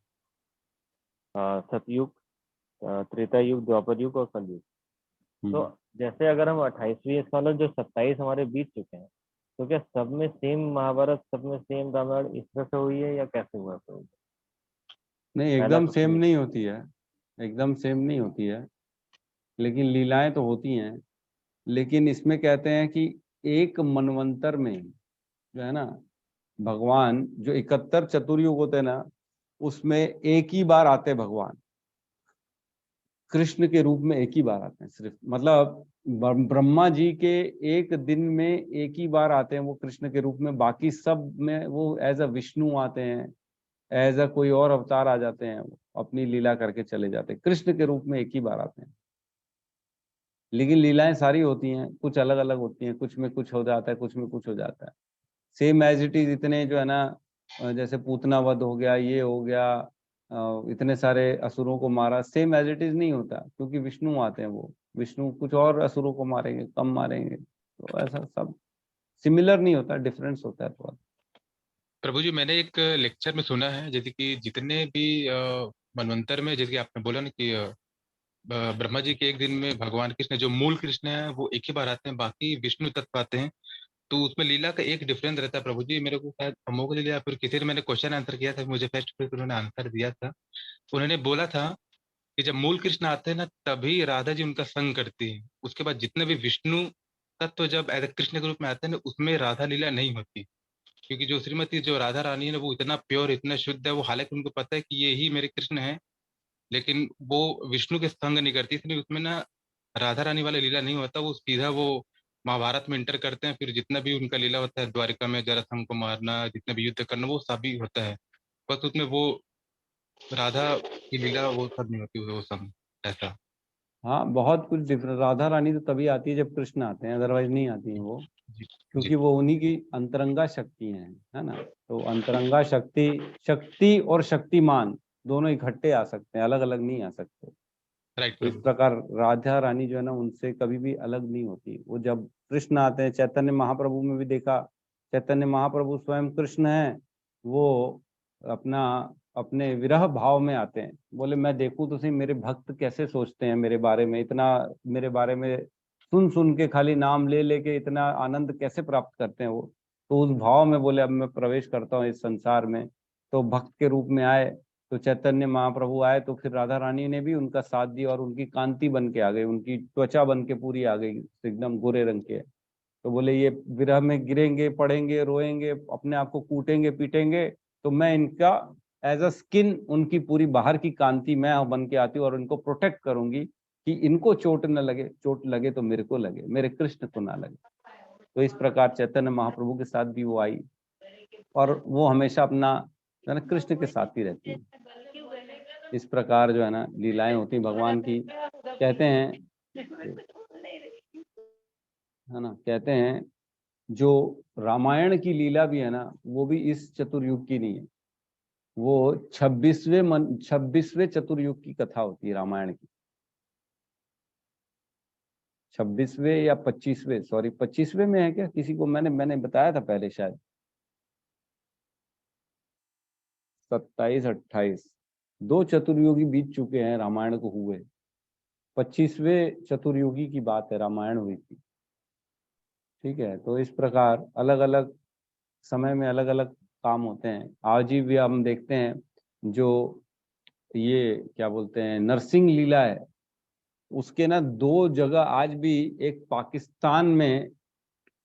सतयुग, त्रेता युग, द्वापर युग और कलयुग। तो जैसे अगर हम 28वीं, इसका मतलब जो 27 हमारे बीत चुके हैं, तो क्या सब में सेम महाभारत, सब में सेम रामायण इस तरह से हुई है या कैसे हुआ प्रभु जी? नहीं, एकदम सेम नहीं होती है, एकदम सेम नहीं होती है, लेकिन लीलाएं तो होती हैं। लेकिन इसमें कहते हैं कि एक मनवंतर में जो है ना भगवान, जो 71 चतुर्युग होते हैं ना, उसमें एक ही बार आते हैं भगवान कृष्ण के रूप में, एक ही बार आते हैं सिर्फ। मतलब ब्रह्मा जी के एक दिन में एक ही बार आते हैं वो कृष्ण के रूप में, बाकी सब में वो एज अ विष्णु आते हैं, एज अ कोई और अवतार आ जाते हैं, अपनी लीला करके चले जाते हैं। कृष्ण के रूप में एक ही बार आते हैं, लेकिन लीलाएं सारी होती हैं, कुछ अलग अलग होती हैं, कुछ में कुछ हो जाता है, कुछ में कुछ हो जाता है। सेम एज इट इज इतने जो है ना, जैसे पूतना वध हो गया, ये हो गया, इतने सारे असुरों को मारा, सेम एज इट इज नहीं होता, क्योंकि विष्णु आते हैं, वो विष्णु कुछ और असुरों को मारेंगे, कम मारेंगे, तो ऐसा सब सिमिलर नहीं होता, डिफरेंस होता है थोड़ा। प्रभु जी, मैंने एक लेक्चर में सुना है, जैसे कि जितने भी मनवंतर में, जैसे कि आपने बोला ना कि ब्रह्मा जी के एक दिन में भगवान कृष्ण जो मूल कृष्ण है वो एक ही बार आते हैं, बाकी विष्णु तत्व आते हैं। तो उसमें लीला का एक डिफरेंस रहता है प्रभु जी। मेरे को शायद अमोघ लीला या फिर किसी ने, मैंने क्वेश्चन आंसर किया था, मुझे फेस्ट पे उन्होंने आंसर दिया था। उन्होंने बोला था कि जब मूल कृष्ण आते हैं ना, तभी राधा जी उनका संग करती है। उसके बाद जितने भी विष्णु तत्व जब एज कृष्ण के रूप में आते हैं ना, उसमें राधा लीला नहीं होती, क्योंकि जो श्रीमती जो राधा रानी है ना, वो इतना प्योर, इतना शुद्ध है, वो हालांकि उनको पता है कि ये ही मेरे कृष्ण है, लेकिन वो विष्णु के संग नहीं करती, इसलिए उसमें ना राधा रानी वाला लीला नहीं होता। वो सीधा वो महाभारत में इंटर करते हैं, फिर जितना भी उनका लीला होता है, द्वारिका में जरासंध को मारना, जितना भी युद्ध करना, वो सभी होता है। बस उसमें वो राधा की लीला वो सब नहीं होती, वो सब ऐसा। हाँ, बहुत कुछ डिफरेंट। राधा रानी तो तभी आती है जब कृष्ण आते हैं, अदरवाइज नहीं आती है वो, जी क्योंकि वो उन्हीं की अंतरंगा शक्ति हैं, है ना। तो अंतरंगा शक्ति, शक्ति और शक्तिमान दोनों इकट्ठे आ सकते हैं, अलग अलग नहीं आ सकते। राइट तो इस प्रभु। प्रकार राधा रानी जो है ना, उनसे कभी भी अलग नहीं होती। वो जब कृष्ण आते हैं, चैतन्य महाप्रभु में भी देखा, चैतन्य महाप्रभु स्वयं कृष्ण हैं, वो अपना अपने विरह भाव में आते हैं। बोले मैं देखूं तो सही मेरे भक्त कैसे सोचते हैं मेरे बारे में, इतना मेरे बारे में सुन सुन के, खाली नाम ले लेके इतना आनंद कैसे प्राप्त करते हैं वो। तो उस भाव में बोले अब मैं प्रवेश करता हूँ इस संसार में। तो भक्त के रूप में आए, तो चैतन्य महाप्रभु आए, तो फिर राधा रानी ने भी उनका साथ दिया और उनकी कांति बन के आ गई, उनकी त्वचा बन के पूरी आ गई, एकदम गोरे रंग के। तो बोले ये विरह में गिरेंगे, पड़ेंगे, रोएंगे, अपने आप को कूटेंगे, पीटेंगे, तो मैं इनका एज अ स्किन, उनकी पूरी बाहर की कांति मैं बन के आती हूँ और इनको प्रोटेक्ट करूंगी कि इनको चोट न लगे, चोट लगे तो मेरे को लगे, मेरे कृष्ण को ना लगे। तो इस प्रकार चैतन्य महाप्रभु के साथ भी वो आई, और वो हमेशा अपना जो है ना कृष्ण के साथ ही रहती है। इस प्रकार जो है ना लीलाएं होती भगवान की। कहते हैं, है ना, कहते हैं जो रामायण की लीला भी है ना, वो भी इस चतुर्युग की नहीं है। वो 26वें चतुर्युग की कथा होती है रामायण की। 26वें या 25वें, सॉरी 25वें में है क्या, किसी को मैंने बताया था पहले शायद, 27 28 दो चतुर्युगी बीत चुके हैं रामायण को हुए। 25वें चतुर्युगी की बात है, रामायण हुई थी। ठीक है, तो इस प्रकार अलग अलग समय में अलग अलग काम होते हैं। आज ही भी हम देखते हैं जो ये क्या बोलते हैं नरसिंह लीला है, उसके ना दो जगह आज भी, एक पाकिस्तान में,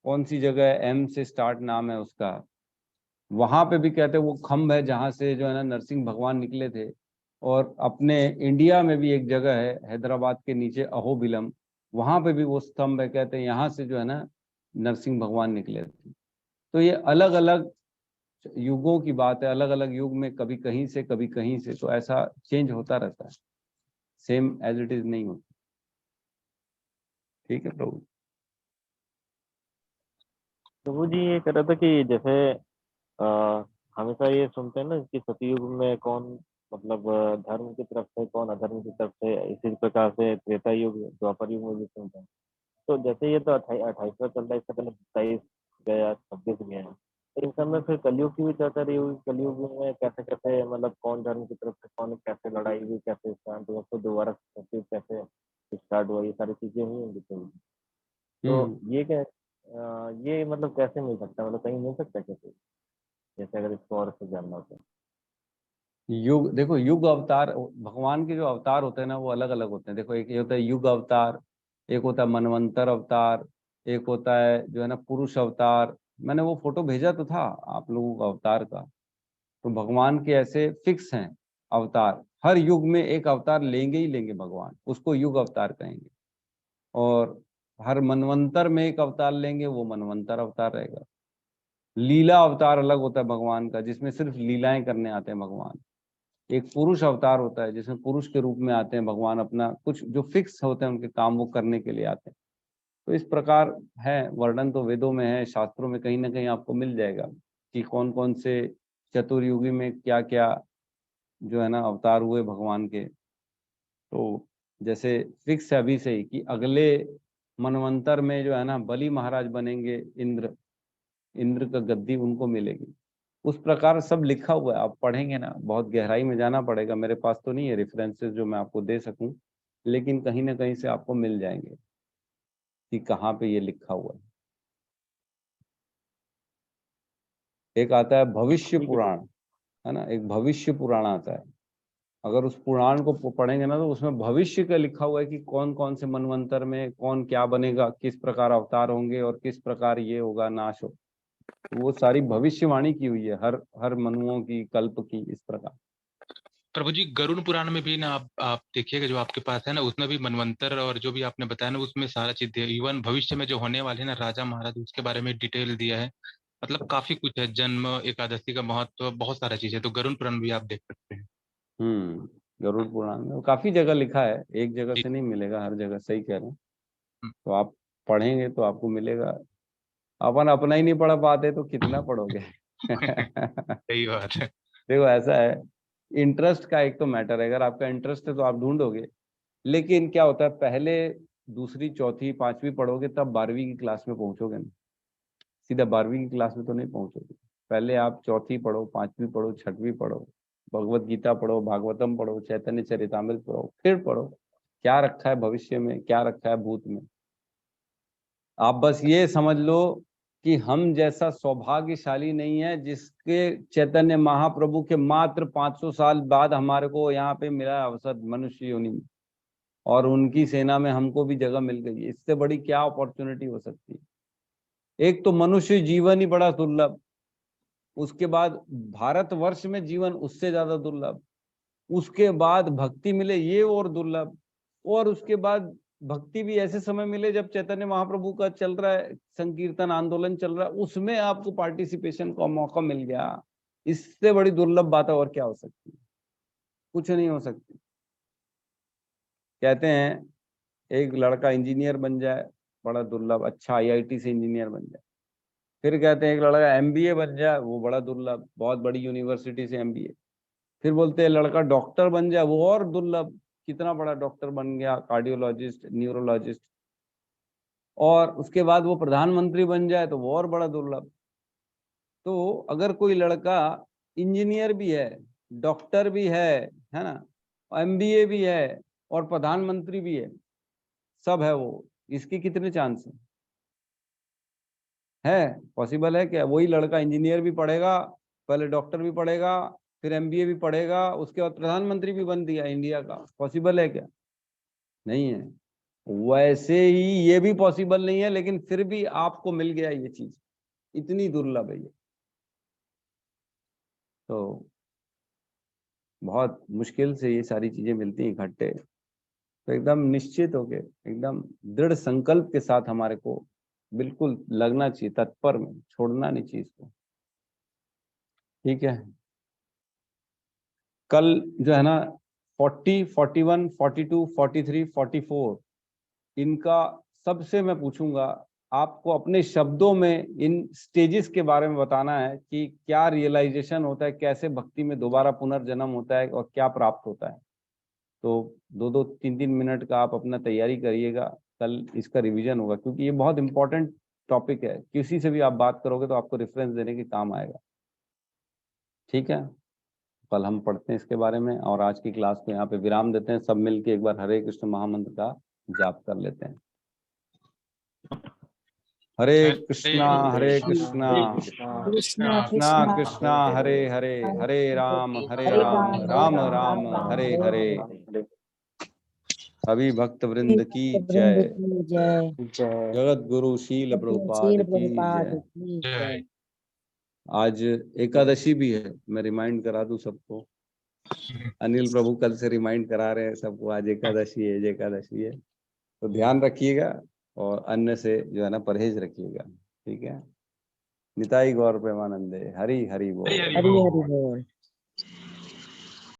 कौन सी जगह है, एम से स्टार्ट नाम है उसका, वहां पे भी कहते हैं वो खम्भ है जहां से जो है ना नरसिंह भगवान निकले थे। और अपने इंडिया में भी एक जगह है हैदराबाद के नीचे अहोबिलम, वहां पे भी वो स्तंभ है, कहते हैं यहाँ से जो है ना नरसिंह भगवान निकले थे। तो ये अलग अलग युगों की बात है, अलग अलग युग में कभी कहीं से कभी कहीं से, तो ऐसा चेंज होता रहता है, सेम एज इट इज नहीं होता। ठीक है प्रभु। प्रभु जी ये कह रहा था कि जैसे हमेशा ये सुनते हैं ना कि सतयुग में कौन मतलब धर्म की तरफ से, कौन अधर्म की तरफ से, इसी प्रकार से त्रेता युग, द्वापर युग में भी सुनते हैं। तो जैसे ये तो 28वां चल रहा है, इससे पहले 27 गया, 26 गया है, तो इस समय फिर कलयुग की भी चर्चा रही होगी। कलयुग में कैसे कैसे मतलब कौन धर्म की तरफ से, कौन कैसे लड़ाई हुई, कैसे शांत हुआ, तो दोबारा सतयुग कैसे स्टार्ट हुआ, ये सारी चीजें हुई होंगी। तो ये क्या ये मतलब कैसे मिल सकता है, मतलब कहीं मिल सकता है कैसे, जैसे अगर इसको और से जानना हो तो। युग, देखो युग अवतार, भगवान के जो अवतार होते हैं ना वो अलग अलग होते हैं। देखो एक ये होता है युग अवतार, एक होता है मनवंतर अवतार, एक होता है जो है ना पुरुष अवतार। मैंने वो फोटो भेजा तो था आप लोगों को अवतार का। तो भगवान के ऐसे फिक्स हैं अवतार, हर युग में एक अवतार लेंगे ही लेंगे भगवान, उसको युग अवतार कहेंगे। और हर मनवंतर में एक अवतार लेंगे, वो मनवंतर अवतार रहेगा। लीला अवतार अलग होता है भगवान का, जिसमें सिर्फ लीलाएं करने आते हैं भगवान। एक पुरुष अवतार होता है जिसमें पुरुष के रूप में आते हैं भगवान, अपना कुछ जो फिक्स होते हैं उनके काम वो करने के लिए आते हैं। तो इस प्रकार है, वर्णन तो वेदों में है, शास्त्रों में कहीं ना कहीं आपको मिल जाएगा कि कौन कौन से चतुर्युगी में क्या क्या जो है ना अवतार हुए भगवान के। तो जैसे फिक्स है अभी से ही कि अगले मनवंतर में जो है ना बलि महाराज बनेंगे, इंद्र, इंद्र का गद्दी उनको मिलेगी। उस प्रकार सब लिखा हुआ है, आप पढ़ेंगे ना, बहुत गहराई में जाना पड़ेगा, मेरे पास तो नहीं है रेफरेंसेस जो मैं आपको दे सकूं, लेकिन कहीं ना कहीं से आपको मिल जाएंगे कि कहाँ पे ये लिखा हुआ है। एक आता है भविष्य पुराण, है ना, एक भविष्य पुराण आता है। अगर उस पुराण को पढ़ेंगे ना तो उसमें भविष्य का लिखा हुआ है कि कौन कौन से मनवंतर में कौन क्या बनेगा, किस प्रकार अवतार होंगे और किस प्रकार ये होगा, नाश हो। वो सारी भविष्यवाणी की हुई है हर हर मनुओं की, कल्प की, इस प्रकार। प्रभु जी गरुड़ पुराण में भी ना आप देखिएगा जो आपके पास है ना, उसमें भी मनवंतर और जो भी आपने बताया ना उसमें सारा चीज दिया, इवन भविष्य में जो होने वाले हैं ना राजा महाराज, उसके बारे में डिटेल दिया है। मतलब काफी कुछ है, जन्म, एकादशी का महत्व, बहुत सारा चीज है। तो गरुड़ पुराण भी आप देख सकते हैं। गरुड़ पुराण में काफी जगह लिखा है, एक जगह से नहीं मिलेगा, हर जगह। सही कह रहे हैं। तो आप पढ़ेंगे तो आपको मिलेगा। अपन अपना ही नहीं पढ़ पाते तो कितना पढ़ोगे? सही बात है। देखो ऐसा है, इंटरेस्ट का एक तो मैटर है, अगर आपका इंटरेस्ट है तो आप ढूंढोगे। लेकिन क्या होता है, पहले दूसरी चौथी पांचवी पढ़ोगे तब 12वीं की क्लास में पहुंचोगे ना, सीधा 12वीं की क्लास में तो नहीं पहुंचोगे। पहले आप चौथी पढ़ो, पांचवी पढ़ो, छठवीं पढ़ो, भगवत गीता पढ़ो, भागवतम पढ़ो, चैतन्य चरितामृत पढ़ो, फिर पढ़ो क्या रखा है भविष्य में, क्या रखा है भूत में। आप बस ये समझ लो कि हम जैसा सौभाग्यशाली नहीं है जिसके चैतन्य महाप्रभु के मात्र 500 साल बाद हमारे को यहाँ पे मिला अवसर मनुष्य योनि में, और उनकी सेना में हमको भी जगह मिल गई है। इससे बड़ी क्या अपॉर्चुनिटी हो सकती है? एक तो मनुष्य जीवन ही बड़ा दुर्लभ, उसके बाद भारतवर्ष में जीवन उससे ज्यादा दुर्लभ, उसके बाद भक्ति मिले ये और दुर्लभ, और उसके बाद भक्ति भी ऐसे समय मिले जब चैतन्य महाप्रभु का चल रहा है संकीर्तन आंदोलन चल रहा है, उसमें आपको पार्टिसिपेशन का मौका मिल गया। इससे बड़ी दुर्लभ बात और क्या हो सकती है? कुछ नहीं हो सकती। कहते हैं एक लड़का इंजीनियर बन जाए, बड़ा दुर्लभ, अच्छा आईआईटी से इंजीनियर बन जाए। फिर कहते हैं एक लड़का एमबीए बन जाए, वो बड़ा दुर्लभ, बहुत बड़ी यूनिवर्सिटी से एमबीए। फिर बोलते हैं लड़का डॉक्टर बन जाए, वो और दुर्लभ, कितना बड़ा डॉक्टर बन गया, कार्डियोलॉजिस्ट, न्यूरोलॉजिस्ट। और उसके बाद वो प्रधानमंत्री बन जाए तो वो और बड़ा दुर्लभ। तो अगर कोई लड़का इंजीनियर भी है, डॉक्टर भी है ना, एमबीए भी है और प्रधानमंत्री भी है, सब है वो, इसके कितने चांस है? पॉसिबल है क्या? वही लड़का इंजीनियर भी पढ़ेगा, पहले डॉक्टर भी पढ़ेगा, फिर एमबीए भी पढ़ेगा, उसके बाद प्रधानमंत्री भी बन दिया इंडिया का। पॉसिबल है क्या? नहीं है। वैसे ही ये भी पॉसिबल नहीं है, लेकिन फिर भी आपको मिल गया ये चीज, इतनी दुर्लभ है ये। तो बहुत मुश्किल से ये सारी चीजें मिलती हैं इकट्ठे। तो एकदम निश्चित होके, एकदम दृढ़ संकल्प के साथ हमारे को बिल्कुल लगना चाहिए तत्पर में, छोड़ना नहीं चाहिए इसको। ठीक है, कल जो है ना 40, 41, 42, 43, 44 इनका सबसे मैं पूछूंगा, आपको अपने शब्दों में इन स्टेजेस के बारे में बताना है कि क्या रियलाइजेशन होता है, कैसे भक्ति में दोबारा पुनर्जन्म होता है और क्या प्राप्त होता है। तो 2-2, 3-3 मिनट का आप अपना तैयारी करिएगा, कल इसका रिवीजन होगा, क्योंकि ये बहुत इंपॉर्टेंट टॉपिक है। किसी से भी आप बात करोगे तो आपको रेफरेंस देने के काम आएगा। ठीक है, कल हम पढ़ते हैं इसके बारे में, और आज की क्लास को यहाँ पे विराम देते हैं। सब मिलके एक बार हरे कृष्ण महामंत्र का जाप कर लेते हैं। हरे कृष्णा कृष्णा कृष्णा कृष्णा हरे हरे, हरे राम राम राम हरे हरे। सभी भक्त वृंद की जय। जय। जगत गुरु शील प्रभुपाद की जय। आज एकादशी भी है, मैं रिमाइंड करा दूं सबको। अनिल प्रभु कल से रिमाइंड करा रहे हैं सबको, आज एकादशी है, एकादशी है। तो ध्यान रखिएगा और अन्न से जो है ना परहेज रखिएगा। ठीक है, निताई गौर प्रेमानंदे, हरि हरि बोल। हरि हरि बोल।